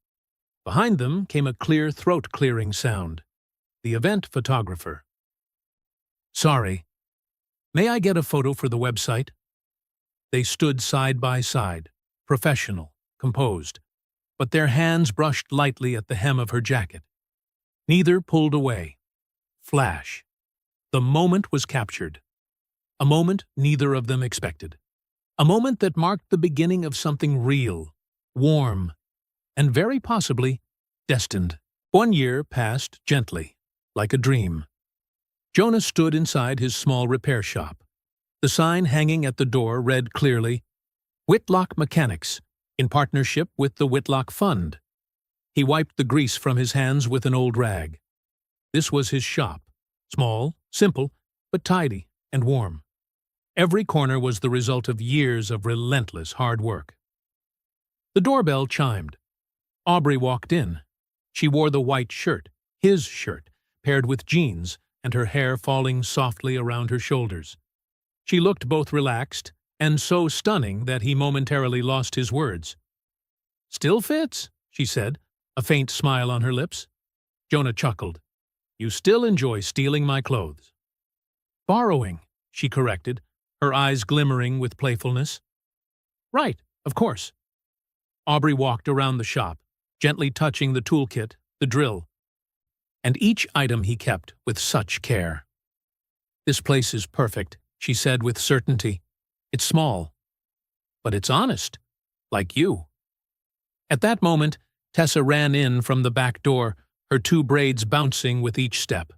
Behind them came a clear throat-clearing sound. The event photographer. "Sorry. May I get a photo for the website?" They stood side by side, professional, composed, but their hands brushed lightly at the hem of her jacket. Neither pulled away. Flash. The moment was captured. A moment neither of them expected. A moment that marked the beginning of something real, warm, and very possibly destined. 1 year passed gently, like a dream. Jonah stood inside his small repair shop. The sign hanging at the door read clearly, Whitlock Mechanics, in partnership with the Whitlock Fund. He wiped the grease from his hands with an old rag. This was his shop, small, simple, but tidy and warm. Every corner was the result of years of relentless hard work. The doorbell chimed. Aubrey walked in. She wore the white shirt, his shirt, paired with jeans, and her hair falling softly around her shoulders. She looked both relaxed and so stunning that he momentarily lost his words. "Still fits," she said, a faint smile on her lips. Jonah chuckled. "You still enjoy stealing my clothes." "Borrowing," she corrected, her eyes glimmering with playfulness. "Right, of course." Aubrey walked around the shop, gently touching the toolkit, the drill, and each item he kept with such care. "This place is perfect," she said with certainty. "It's small, but it's honest, like you." At that moment, Tessa ran in from the back door, her 2 braids bouncing with each step.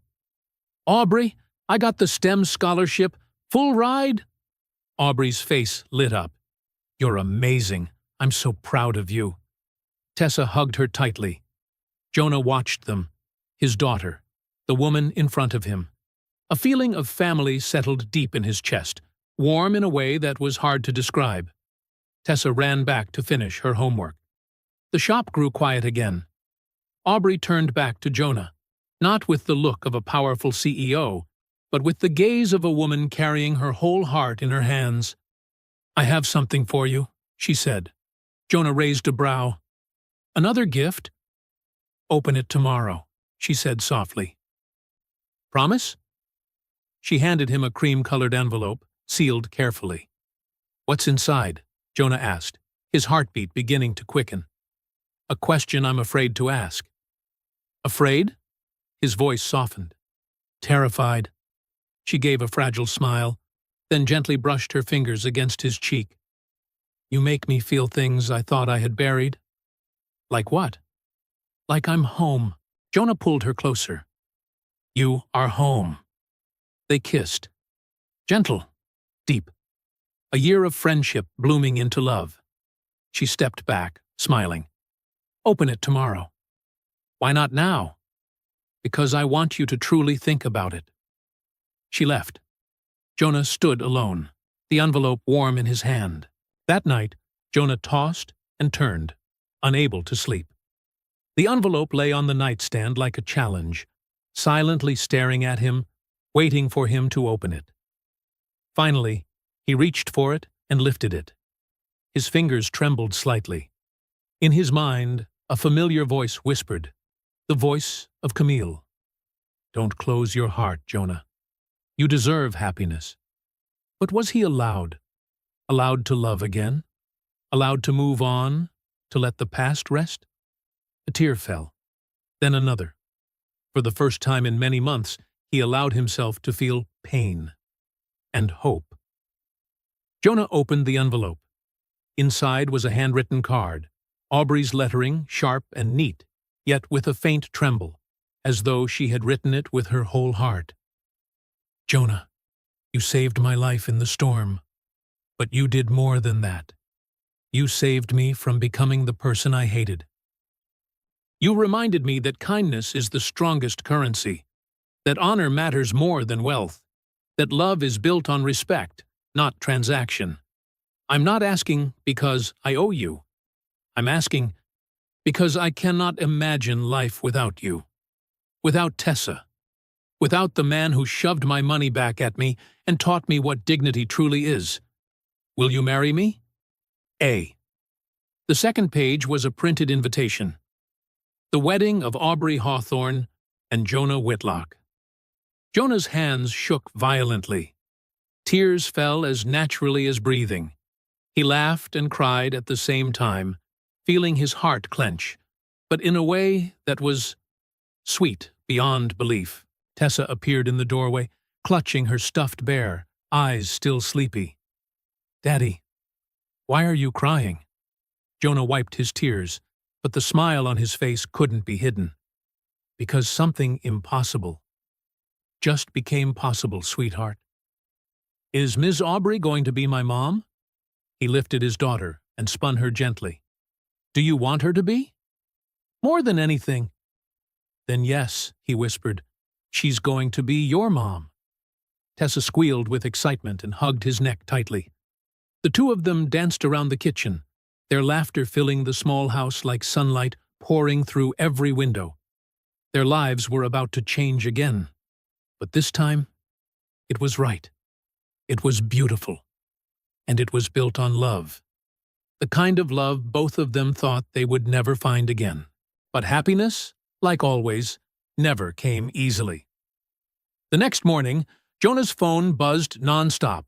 "Aubrey, I got the STEM scholarship. Full ride?" Aubrey's face lit up. "You're amazing. I'm so proud of you." Tessa hugged her tightly. Jonah watched them, his daughter, the woman in front of him. A feeling of family settled deep in his chest, warm in a way that was hard to describe. Tessa ran back to finish her homework. The shop grew quiet again. Aubrey turned back to Jonah, not with the look of a powerful CEO, but with the gaze of a woman carrying her whole heart in her hands. "I have something for you," she said. Jonah raised a brow. "Another gift?" "Open it tomorrow," she said softly. "Promise?" She handed him a cream-colored envelope, sealed carefully. "What's inside?" Jonah asked, his heartbeat beginning to quicken. "A question I'm afraid to ask." "Afraid?" His voice softened. "Terrified." She gave a fragile smile, then gently brushed her fingers against his cheek. "You make me feel things I thought I had buried." "Like what?" "Like I'm home." Jonah pulled her closer. "You are home." They kissed. Gentle, deep. A year of friendship blooming into love. She stepped back, smiling. "Open it tomorrow." "Why not now?" "Because I want you to truly think about it." She left. Jonah stood alone, the envelope warm in his hand. That night, Jonah tossed and turned, unable to sleep. The envelope lay on the nightstand like a challenge, silently staring at him, waiting for him to open it. Finally, he reached for it and lifted it. His fingers trembled slightly. In his mind, a familiar voice whispered, the voice of Camille. "Don't close your heart, Jonah. You deserve happiness." But was he allowed? Allowed to love again? Allowed to move on? To let the past rest? A tear fell. Then another. For the first time in many months, he allowed himself to feel pain and hope. Jonah opened the envelope. Inside was a handwritten card, Aubrey's lettering sharp and neat, yet with a faint tremble, as though she had written it with her whole heart. "Jonah, you saved my life in the storm, but you did more than that. You saved me from becoming the person I hated. You reminded me that kindness is the strongest currency, that honor matters more than wealth, that love is built on respect, not transaction. I'm not asking because I owe you. I'm asking because I cannot imagine life without you, without Tessa, without the man who shoved my money back at me and taught me what dignity truly is. Will you marry me? A." The second page was a printed invitation. The wedding of Aubrey Hawthorne and Jonah Whitlock. Jonah's hands shook violently. Tears fell as naturally as breathing. He laughed and cried at the same time, feeling his heart clench, but in a way that was sweet beyond belief. Tessa appeared in the doorway, clutching her stuffed bear, eyes still sleepy. "Daddy, why are you crying?" Jonah wiped his tears, but the smile on his face couldn't be hidden. Because something impossible just became possible, sweetheart. Is Ms. Aubrey going to be my mom? He lifted his daughter and spun her gently. Do you want her to be? More than anything. Then yes, he whispered. She's going to be your mom. Tessa squealed with excitement and hugged his neck tightly. The two of them danced around the kitchen, their laughter filling the small house like sunlight pouring through every window. Their lives were about to change again. But this time, it was right. It was beautiful. And it was built on love. The kind of love both of them thought they would never find again. But happiness, like always, never came easily. The next morning, Jonah's phone buzzed nonstop.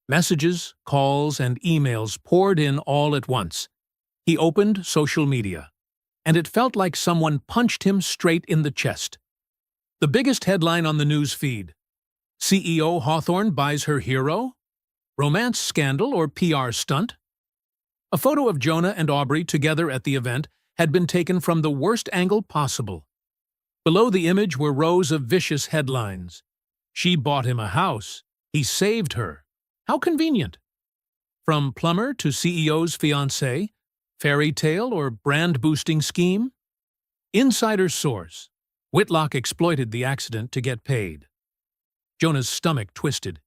Messages, calls, and emails poured in all at once. He opened social media, and it felt like someone punched him straight in the chest. The biggest headline on the news feed: CEO Hawthorne buys her hero? Romance scandal or PR stunt? A photo of Jonah and Aubrey together at the event had been taken from the worst angle possible. Below the image were rows of vicious headlines. She bought him a house. He saved her. How convenient. From plumber to CEO's fiancé, fairy tale or brand-boosting scheme? Insider source: Whitlock exploited the accident to get paid. Jonah's stomach twisted.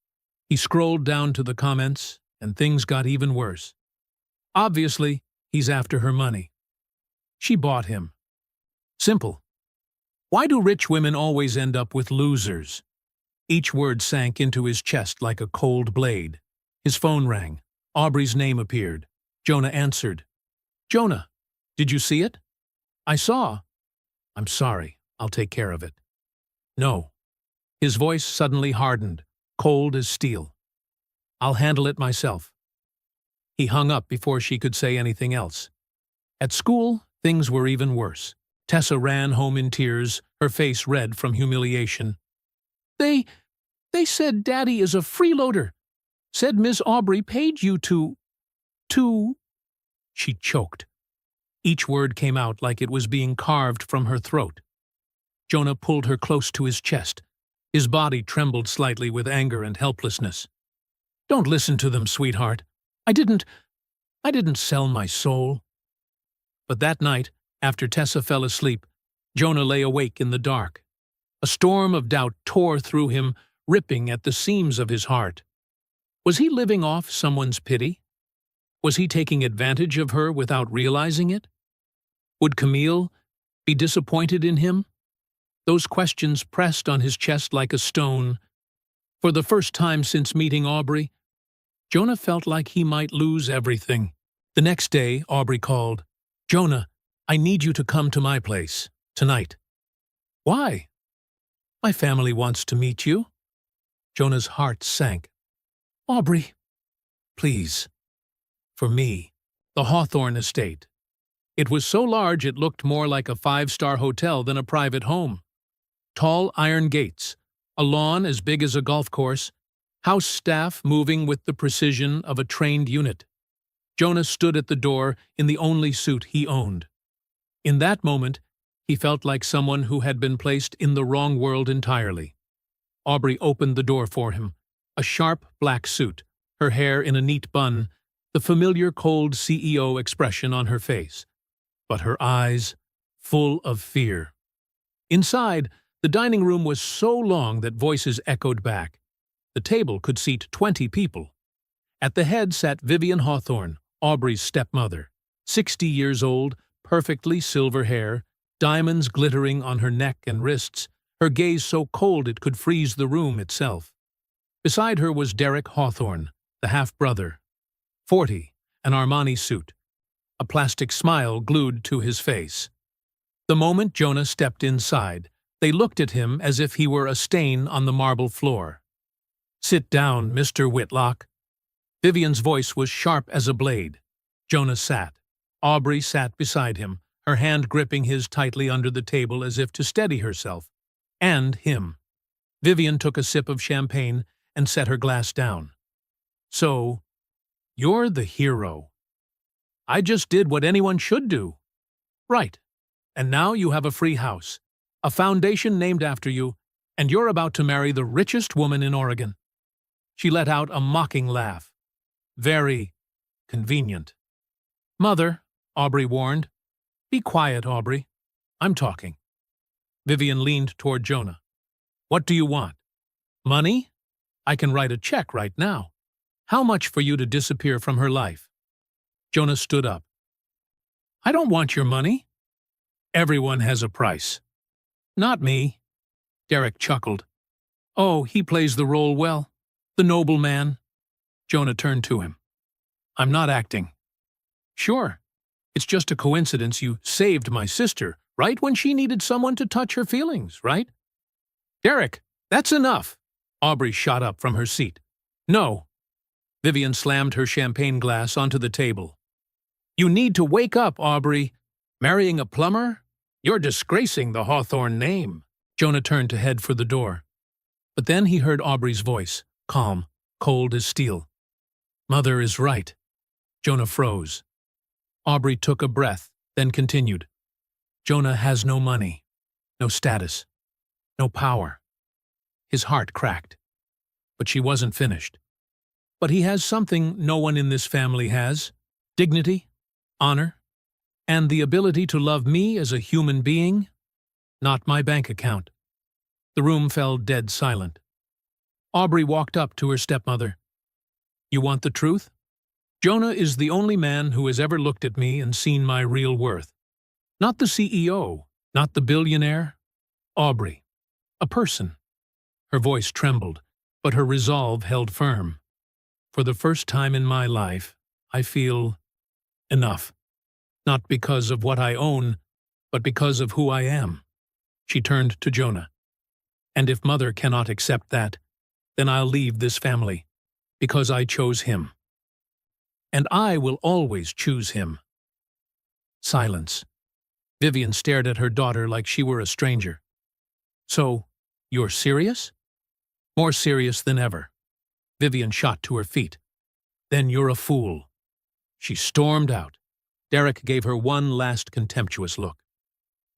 He scrolled down to the comments, and things got even worse. Obviously, he's after her money. She bought him. Simple. Why do rich women always end up with losers? Each word sank into his chest like a cold blade. His phone rang. Aubrey's name appeared. Jonah answered. Jonah, did you see it? I saw. I'm sorry. I'll take care of it. No. His voice suddenly hardened, cold as steel. I'll handle it myself. He hung up before she could say anything else. At school, things were even worse. Tessa ran home in tears, her face red from humiliation. They said Daddy is a freeloader. Said Miss Aubrey paid you to... She choked. Each word came out like it was being carved from her throat. Jonah pulled her close to his chest. His body trembled slightly with anger and helplessness. Don't listen to them, sweetheart. I didn't sell my soul. But that night, after Tessa fell asleep, Jonah lay awake in the dark. A storm of doubt tore through him, ripping at the seams of his heart. Was he living off someone's pity? Was he taking advantage of her without realizing it? Would Camille be disappointed in him? Those questions pressed on his chest like a stone. For the first time since meeting Aubrey, Jonah felt like he might lose everything. The next day, Aubrey called. Jonah, I need you to come to my place, tonight. Why? My family wants to meet you. Jonah's heart sank. Aubrey, please. For me, the Hawthorne estate. It was so large it looked more like a 5-star hotel than a private home. Tall iron gates, a lawn as big as a golf course, house staff moving with the precision of a trained unit. Jonah stood at the door in the only suit he owned. In that moment, he felt like someone who had been placed in the wrong world entirely. Aubrey opened the door for him, a sharp black suit, her hair in a neat bun, the familiar cold CEO expression on her face, but her eyes full of fear. Inside, the dining room was so long that voices echoed back. The table could seat 20 people. At the head sat Vivian Hawthorne, Aubrey's stepmother, 60 years old, perfectly silver hair, diamonds glittering on her neck and wrists, her gaze so cold it could freeze the room itself. Beside her was Derek Hawthorne, the half-brother, 40, an Armani suit, a plastic smile glued to his face. The moment Jonah stepped inside, they looked at him as if he were a stain on the marble floor. Sit down, Mr. Whitlock. Vivian's voice was sharp as a blade. Jonah sat. Aubrey sat beside him, her hand gripping his tightly under the table as if to steady herself. And him. Vivian took a sip of champagne and set her glass down. So, you're the hero. I just did what anyone should do. Right. And now you have a free house, a foundation named after you, and you're about to marry the richest woman in Oregon. She let out a mocking laugh. Very convenient. Mother, Aubrey warned. Be quiet, Aubrey. I'm talking. Vivian leaned toward Jonah. What do you want? Money? I can write a check right now. How much for you to disappear from her life? Jonah stood up. I don't want your money. Everyone has a price. Not me. Derek chuckled. Oh, he plays the role well. The noble man. Jonah turned to him. I'm not acting. Sure. It's just a coincidence you saved my sister right when she needed someone to touch her feelings, right? Derek, that's enough. Aubrey shot up from her seat. No. Vivian slammed her champagne glass onto the table. You need to wake up, Aubrey. Marrying a plumber? You're disgracing the Hawthorne name. Jonah turned to head for the door. But then he heard Aubrey's voice, calm, cold as steel. Mother is right. Jonah froze. Aubrey took a breath, then continued. Jonah has no money, no status, no power. His heart cracked. But she wasn't finished. But he has something no one in this family has. Dignity, honor, and the ability to love me as a human being, not my bank account. The room fell dead silent. Aubrey walked up to her stepmother. You want the truth? Jonah is the only man who has ever looked at me and seen my real worth. Not the CEO, not the billionaire. Aubrey. A person. Her voice trembled, but her resolve held firm. For the first time in my life, I feel enough. Not because of what I own, but because of who I am. She turned to Jonah. And if Mother cannot accept that, then I'll leave this family, because I chose him. And I will always choose him. Silence. Vivian stared at her daughter like she were a stranger. So, you're serious? More serious than ever. Vivian shot to her feet. Then you're a fool. She stormed out. Derek gave her one last contemptuous look.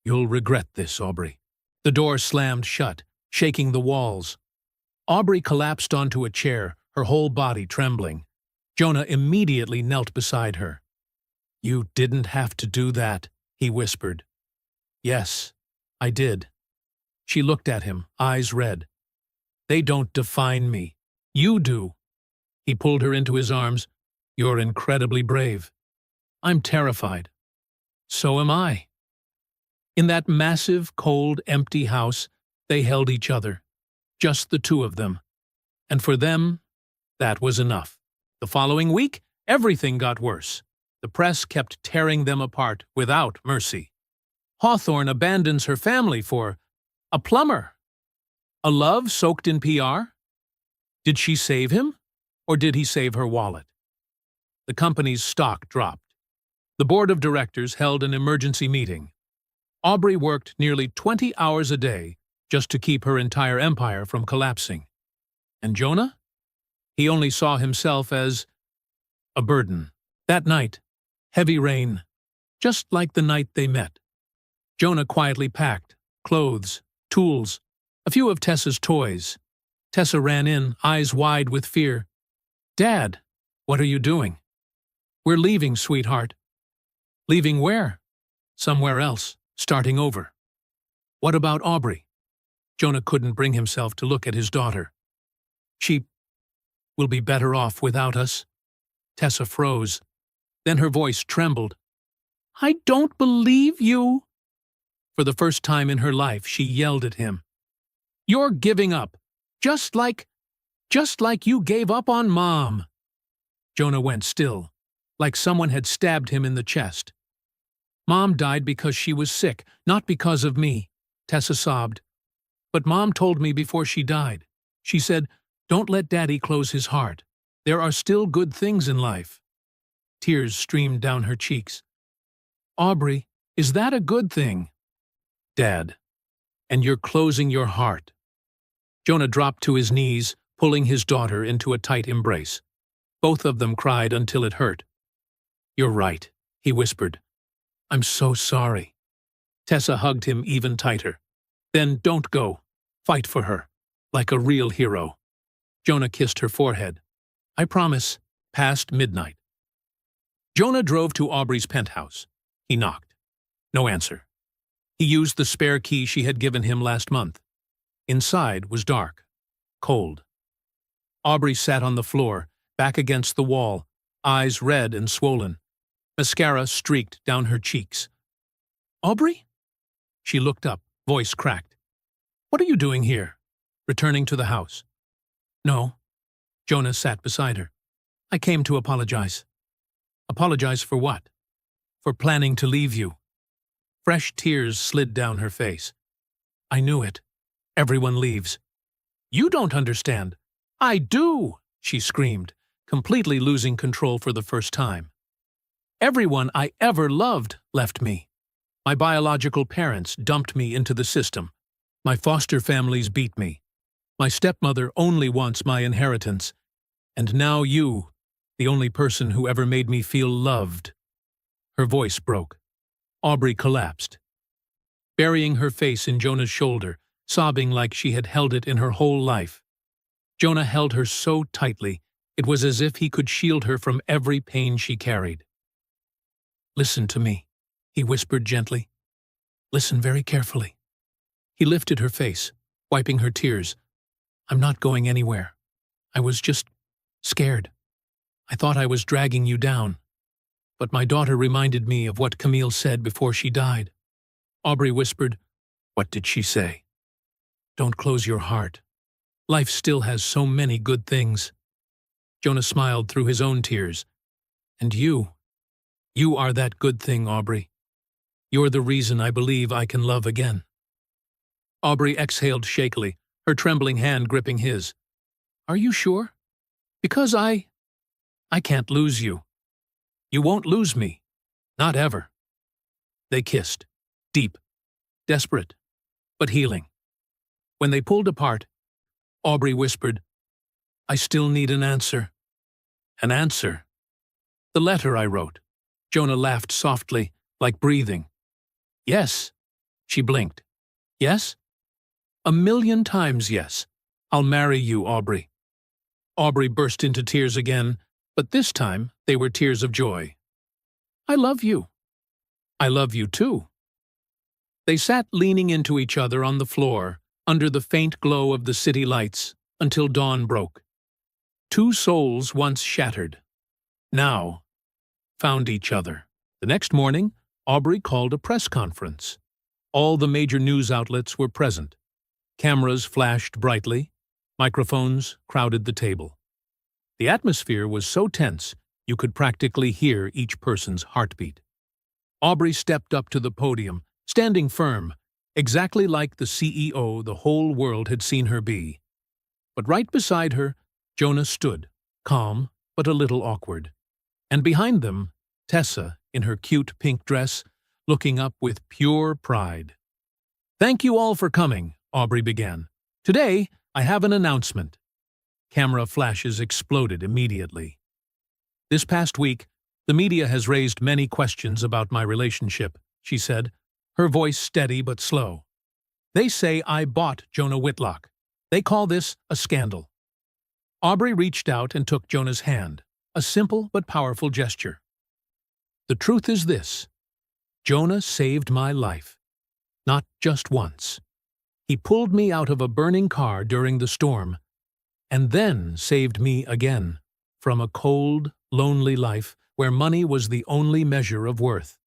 You'll regret this, Aubrey. The door slammed shut, shaking the walls. Aubrey collapsed onto a chair, her whole body trembling. Jonah immediately knelt beside her. You didn't have to do that, he whispered. Yes, I did. She looked at him, eyes red. They don't define me. You do. He pulled her into his arms. You're incredibly brave. I'm terrified. So am I. In that massive, cold, empty house, they held each other. Just the two of them. And for them, that was enough. The following week, everything got worse. The press kept tearing them apart without mercy. Hawthorne abandons her family for a plumber. A love soaked in PR? Did she save him, or did he save her wallet? The company's stock dropped. The board of directors held an emergency meeting. Aubrey worked nearly 20 hours a day just to keep her entire empire from collapsing. And Jonah? He only saw himself as a burden. That night, heavy rain, just like the night they met. Jonah quietly packed clothes, tools, a few of Tessa's toys. Tessa ran in, eyes wide with fear. Dad, what are you doing? We're leaving, sweetheart. Leaving where? Somewhere else, starting over. What about Aubrey? Jonah couldn't bring himself to look at his daughter. She will be better off without us. Tessa froze. Then her voice trembled. I don't believe you. For the first time in her life, she yelled at him. You're giving up, just like you gave up on Mom. Jonah went still, like someone had stabbed him in the chest. Mom died because she was sick, not because of me, Tessa sobbed. But Mom told me before she died. She said, don't let Daddy close his heart. There are still good things in life. Tears streamed down her cheeks. Aubrey, is that a good thing? Dad, and you're closing your heart. Jonah dropped to his knees, pulling his daughter into a tight embrace. Both of them cried until it hurt. You're right, he whispered. I'm so sorry. Tessa hugged him even tighter. Then don't go. Fight for her. Like a real hero. Jonah kissed her forehead. I promise. Past midnight. Jonah drove to Aubrey's penthouse. He knocked. No answer. He used the spare key she had given him last month. Inside was dark. Cold. Aubrey sat on the floor, back against the wall, eyes red and swollen. Mascara streaked down her cheeks. Aubrey? She looked up, voice cracked. What are you doing here? Returning to the house. No. Jonah sat beside her. I came to apologize. Apologize for what? For planning to leave you. Fresh tears slid down her face. I knew it. Everyone leaves. You don't understand. I do, she screamed, completely losing control for the first time. Everyone I ever loved left me. My biological parents dumped me into the system. My foster families beat me. My stepmother only wants my inheritance. And now you, the only person who ever made me feel loved. Her voice broke. Aubrey collapsed. Burying her face in Jonah's shoulder, sobbing like she had held it in her whole life. Jonah held her so tightly, it was as if he could shield her from every pain she carried. Listen to me, he whispered gently. Listen very carefully. He lifted her face, wiping her tears. I'm not going anywhere. I was just scared. I thought I was dragging you down. But my daughter reminded me of what Camille said before she died. Aubrey whispered, What did she say? Don't close your heart. Life still has so many good things. Jonah smiled through his own tears. And you are that good thing, Aubrey. You're the reason I believe I can love again. Aubrey exhaled shakily, her trembling hand gripping his. Are you sure? Because I can't lose you. You won't lose me. Not ever. They kissed. Deep. Desperate. But healing. When they pulled apart, Aubrey whispered, I still need an answer. An answer? The letter I wrote. Jonah laughed softly, like breathing. Yes. She blinked. Yes? 1,000,000 times yes. I'll marry you, Aubrey. Aubrey burst into tears again, but this time they were tears of joy. I love you. I love you too. They sat leaning into each other on the floor, under the faint glow of the city lights, until dawn broke. Two souls once shattered, now found each other. The next morning, Aubrey called a press conference. All the major news outlets were present. Cameras flashed brightly. Microphones crowded the table. The atmosphere was so tense, you could practically hear each person's heartbeat. Aubrey stepped up to the podium, standing firm, exactly like the CEO the whole world had seen her be. But right beside her, Jonah stood, calm but a little awkward. And behind them, Tessa, in her cute pink dress, looking up with pure pride. Thank you all for coming, Aubrey began. Today, I have an announcement. Camera flashes exploded immediately. This past week, the media has raised many questions about my relationship, she said, her voice steady but slow. They say I bought Jonah Whitlock. They call this a scandal. Aubrey reached out and took Jonah's hand, a simple but powerful gesture. The truth is this. Jonah saved my life. Not just once. He pulled me out of a burning car during the storm, and then saved me again from a cold, lonely life where money was the only measure of worth.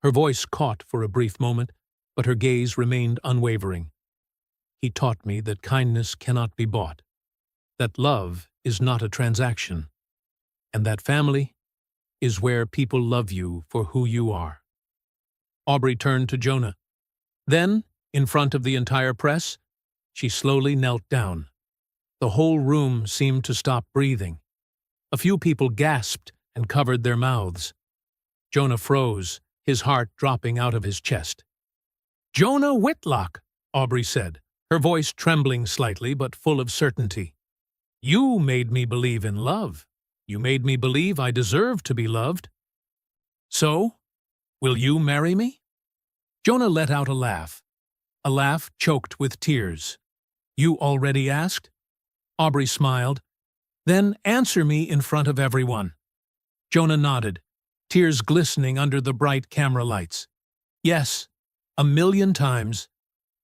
Her voice caught for a brief moment, but her gaze remained unwavering. He taught me that kindness cannot be bought, that love is not a transaction, and that family is where people love you for who you are. Aubrey turned to Jonah. Then, in front of the entire press, she slowly knelt down. The whole room seemed to stop breathing. A few people gasped and covered their mouths. Jonah froze, his heart dropping out of his chest. Jonah Whitlock, Aubrey said, her voice trembling slightly but full of certainty. You made me believe in love. You made me believe I deserved to be loved. So, Will you marry me? Jonah let out a laugh choked with tears. You already asked? Aubrey smiled. Then answer me in front of everyone. Jonah nodded, tears glistening under the bright camera lights. Yes, 1,000,000 times.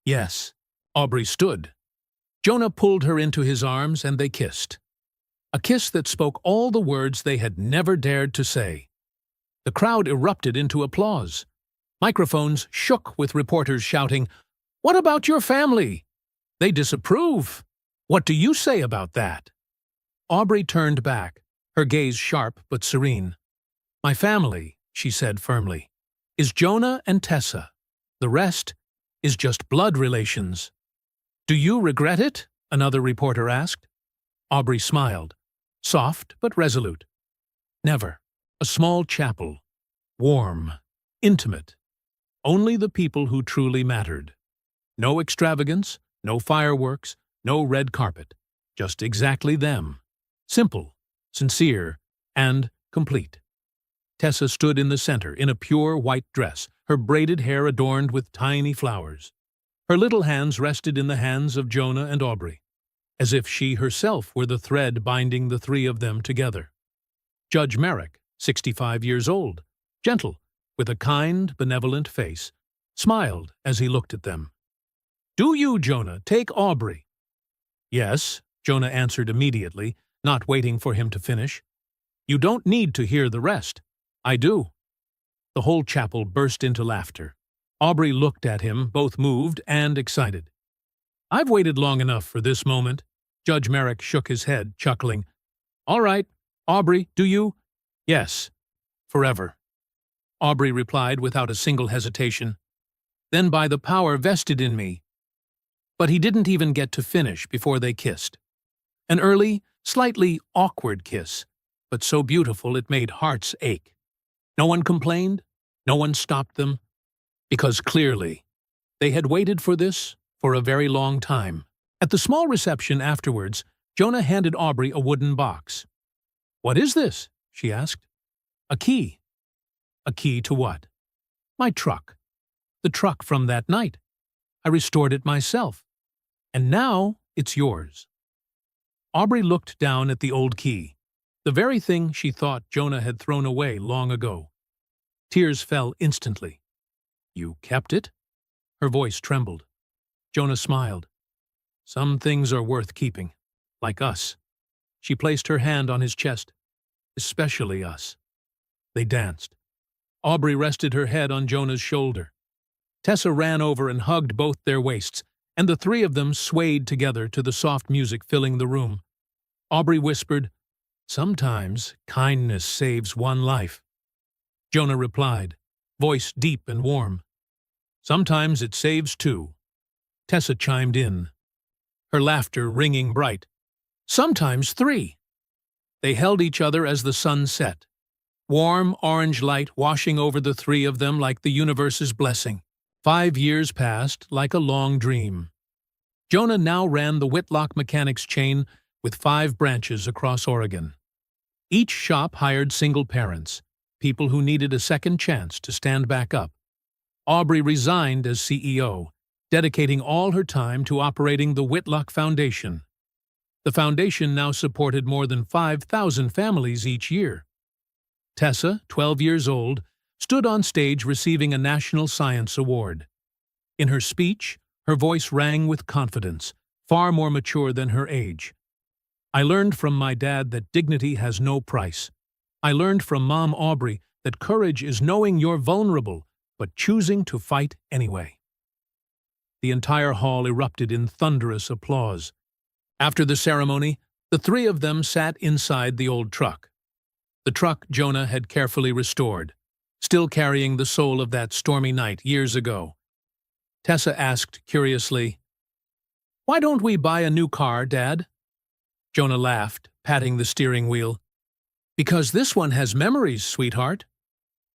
Yes. Aubrey stood. Jonah pulled her into his arms and they kissed. A kiss that spoke all the words they had never dared to say. The crowd erupted into applause. Microphones shook with reporters shouting, "What about your family? They disapprove. What do you say about that?" Aubrey turned back, her gaze sharp but serene. My family, she said firmly, is Jonah and Tessa. The rest is just blood relations. Do you regret it? Another reporter asked. Aubrey smiled, soft but resolute. Never. A small chapel. Warm. Intimate. Only the people who truly mattered. No extravagance, no fireworks, no red carpet. Just exactly them. Simple, sincere, and complete. Tessa stood in the center in a pure white dress, her braided hair adorned with tiny flowers. Her little hands rested in the hands of Jonah and Aubrey, as if she herself were the thread binding the three of them together. Judge Merrick, 65 years old, gentle, with a kind, benevolent face, smiled as he looked at them. Do you, Jonah, take Aubrey? Yes, Jonah answered immediately, not waiting for him to finish. You don't need to hear the rest. I do. The whole chapel burst into laughter. Aubrey looked at him, both moved and excited. I've waited long enough for this moment. Judge Merrick shook his head, chuckling. All right, Aubrey, do you? Yes, forever. Aubrey replied without a single hesitation. Then by the power vested in me. But he didn't even get to finish before they kissed. An early, slightly awkward kiss, but so beautiful it made hearts ache. No one complained, no one stopped them, because clearly they had waited for this for a very long time. At the small reception afterwards, Jonah handed Aubrey a wooden box. What is this? She asked. A key. A key to what? My truck. The truck from that night. I restored it myself. And now it's yours. Aubrey looked down at the old key, the very thing she thought Jonah had thrown away long ago. Tears fell instantly. You kept it? Her voice trembled. Jonah smiled. Some things are worth keeping, like us. She placed her hand on his chest. Especially us. They danced. Aubrey rested her head on Jonah's shoulder. Tessa ran over and hugged both their waists, and the three of them swayed together to the soft music filling the room. Aubrey whispered, Sometimes kindness saves one life. Jonah replied, voice deep and warm. Sometimes it saves two. Tessa chimed in, her laughter ringing bright. Sometimes three. They held each other as the sun set, warm orange light washing over the three of them like the universe's blessing. 5 years passed like a long dream. Jonah now ran the Whitlock Mechanics chain with 5 branches across Oregon. Each shop hired single parents, people who needed a second chance to stand back up. Aubrey resigned as CEO, dedicating all her time to operating the Whitlock Foundation. The foundation now supported more than 5,000 families each year. Tessa, 12 years old, stood on stage receiving a National Science Award. In her speech, her voice rang with confidence, far more mature than her age. I learned from my dad that dignity has no price. I learned from Mom Aubrey that courage is knowing you're vulnerable, but choosing to fight anyway. The entire hall erupted in thunderous applause. After the ceremony, the three of them sat inside the old truck. The truck Jonah had carefully restored, still carrying the soul of that stormy night years ago. Tessa asked curiously, Why don't we buy a new car, Dad? Jonah laughed, patting the steering wheel. Because this one has memories, sweetheart.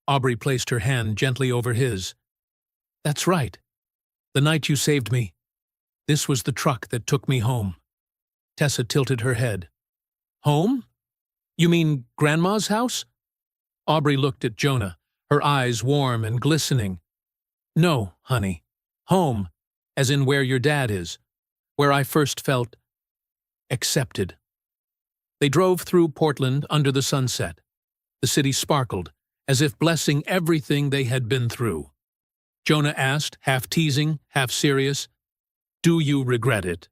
Aubrey placed her hand gently over his. That's right. The night you saved me. This was the truck that took me home. Tessa tilted her head. Home? You mean Grandma's house? Aubrey looked at Jonah, her eyes warm and glistening. "No, honey. Home, as in where your dad is, where I first felt accepted." They drove through Portland under the sunset. The city sparkled, as if blessing everything they had been through. Jonah asked, half teasing, half serious, "Do you regret it?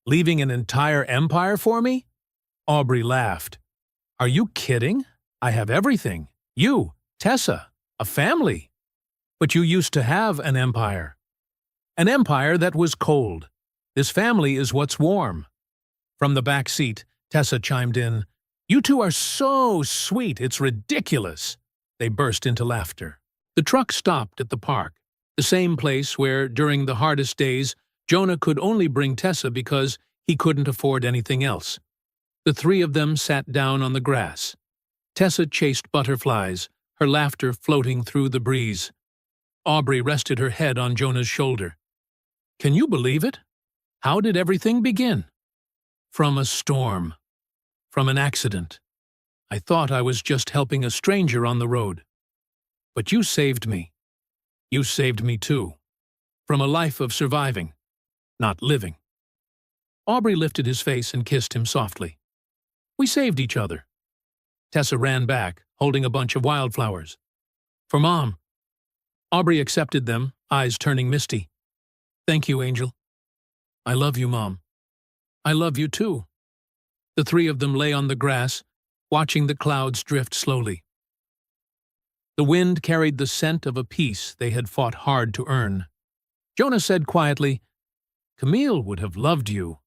Leaving an entire empire for me?" Aubrey laughed. "Are you kidding? I have everything. You, Tessa, a family. But you used to have an empire. An empire that was cold. This family is what's warm." From the back seat, Tessa chimed in, "You two are so sweet, it's ridiculous." They burst into laughter. The truck stopped at the park, the same place where, during the hardest days, Jonah could only bring Tessa because he couldn't afford anything else. The three of them sat down on the grass. Tessa chased butterflies, her laughter floating through the breeze. Aubrey rested her head on Jonah's shoulder. "Can you believe it? How did everything begin?" "From a storm. From an accident. I thought I was just helping a stranger on the road. But you saved me. You saved me too. From a life of surviving, not living." Aubrey lifted his face and kissed him softly. "We saved each other." Tessa ran back, holding a bunch of wildflowers. "For Mom." Aubrey accepted them, eyes turning misty. "Thank you, Angel." "I love you, Mom." "I love you too." The three of them lay on the grass, watching the clouds drift slowly. The wind carried the scent of a peace they had fought hard to earn. Jonah said quietly, "Camille would have loved you."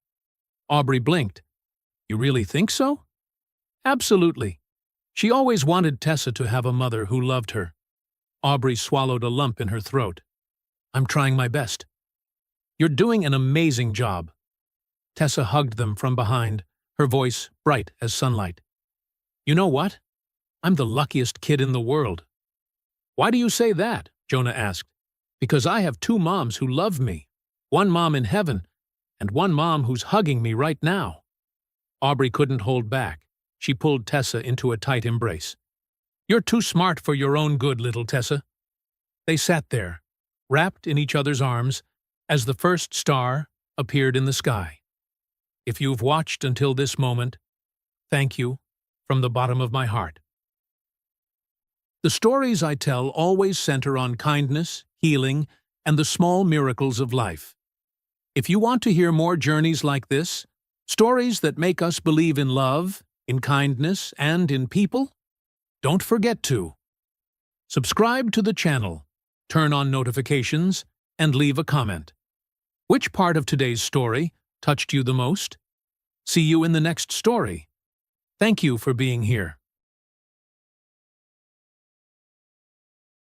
Aubrey blinked. "You really think so?" "Absolutely. She always wanted Tessa to have a mother who loved her." Aubrey swallowed a lump in her throat. "I'm trying my best." "You're doing an amazing job." Tessa hugged them from behind, her voice bright as sunlight. "You know what? I'm the luckiest kid in the world." "Why do you say that?" Jonah asked. "Because I have two moms who love me. One mom in heaven, and one mom who's hugging me right now." Aubrey couldn't hold back. She pulled Tessa into a tight embrace. "You're too smart for your own good, little Tessa." They sat there, wrapped in each other's arms, as the first star appeared in the sky. If you've watched until this moment, thank you from the bottom of my heart. The stories I tell always center on kindness, healing, and the small miracles of life. If you want to hear more journeys like this, stories that make us believe in love, in kindness, and in people, don't forget to subscribe to the channel, turn on notifications, and leave a comment. Which part of today's story touched you the most? See you in the next story. Thank you for being here.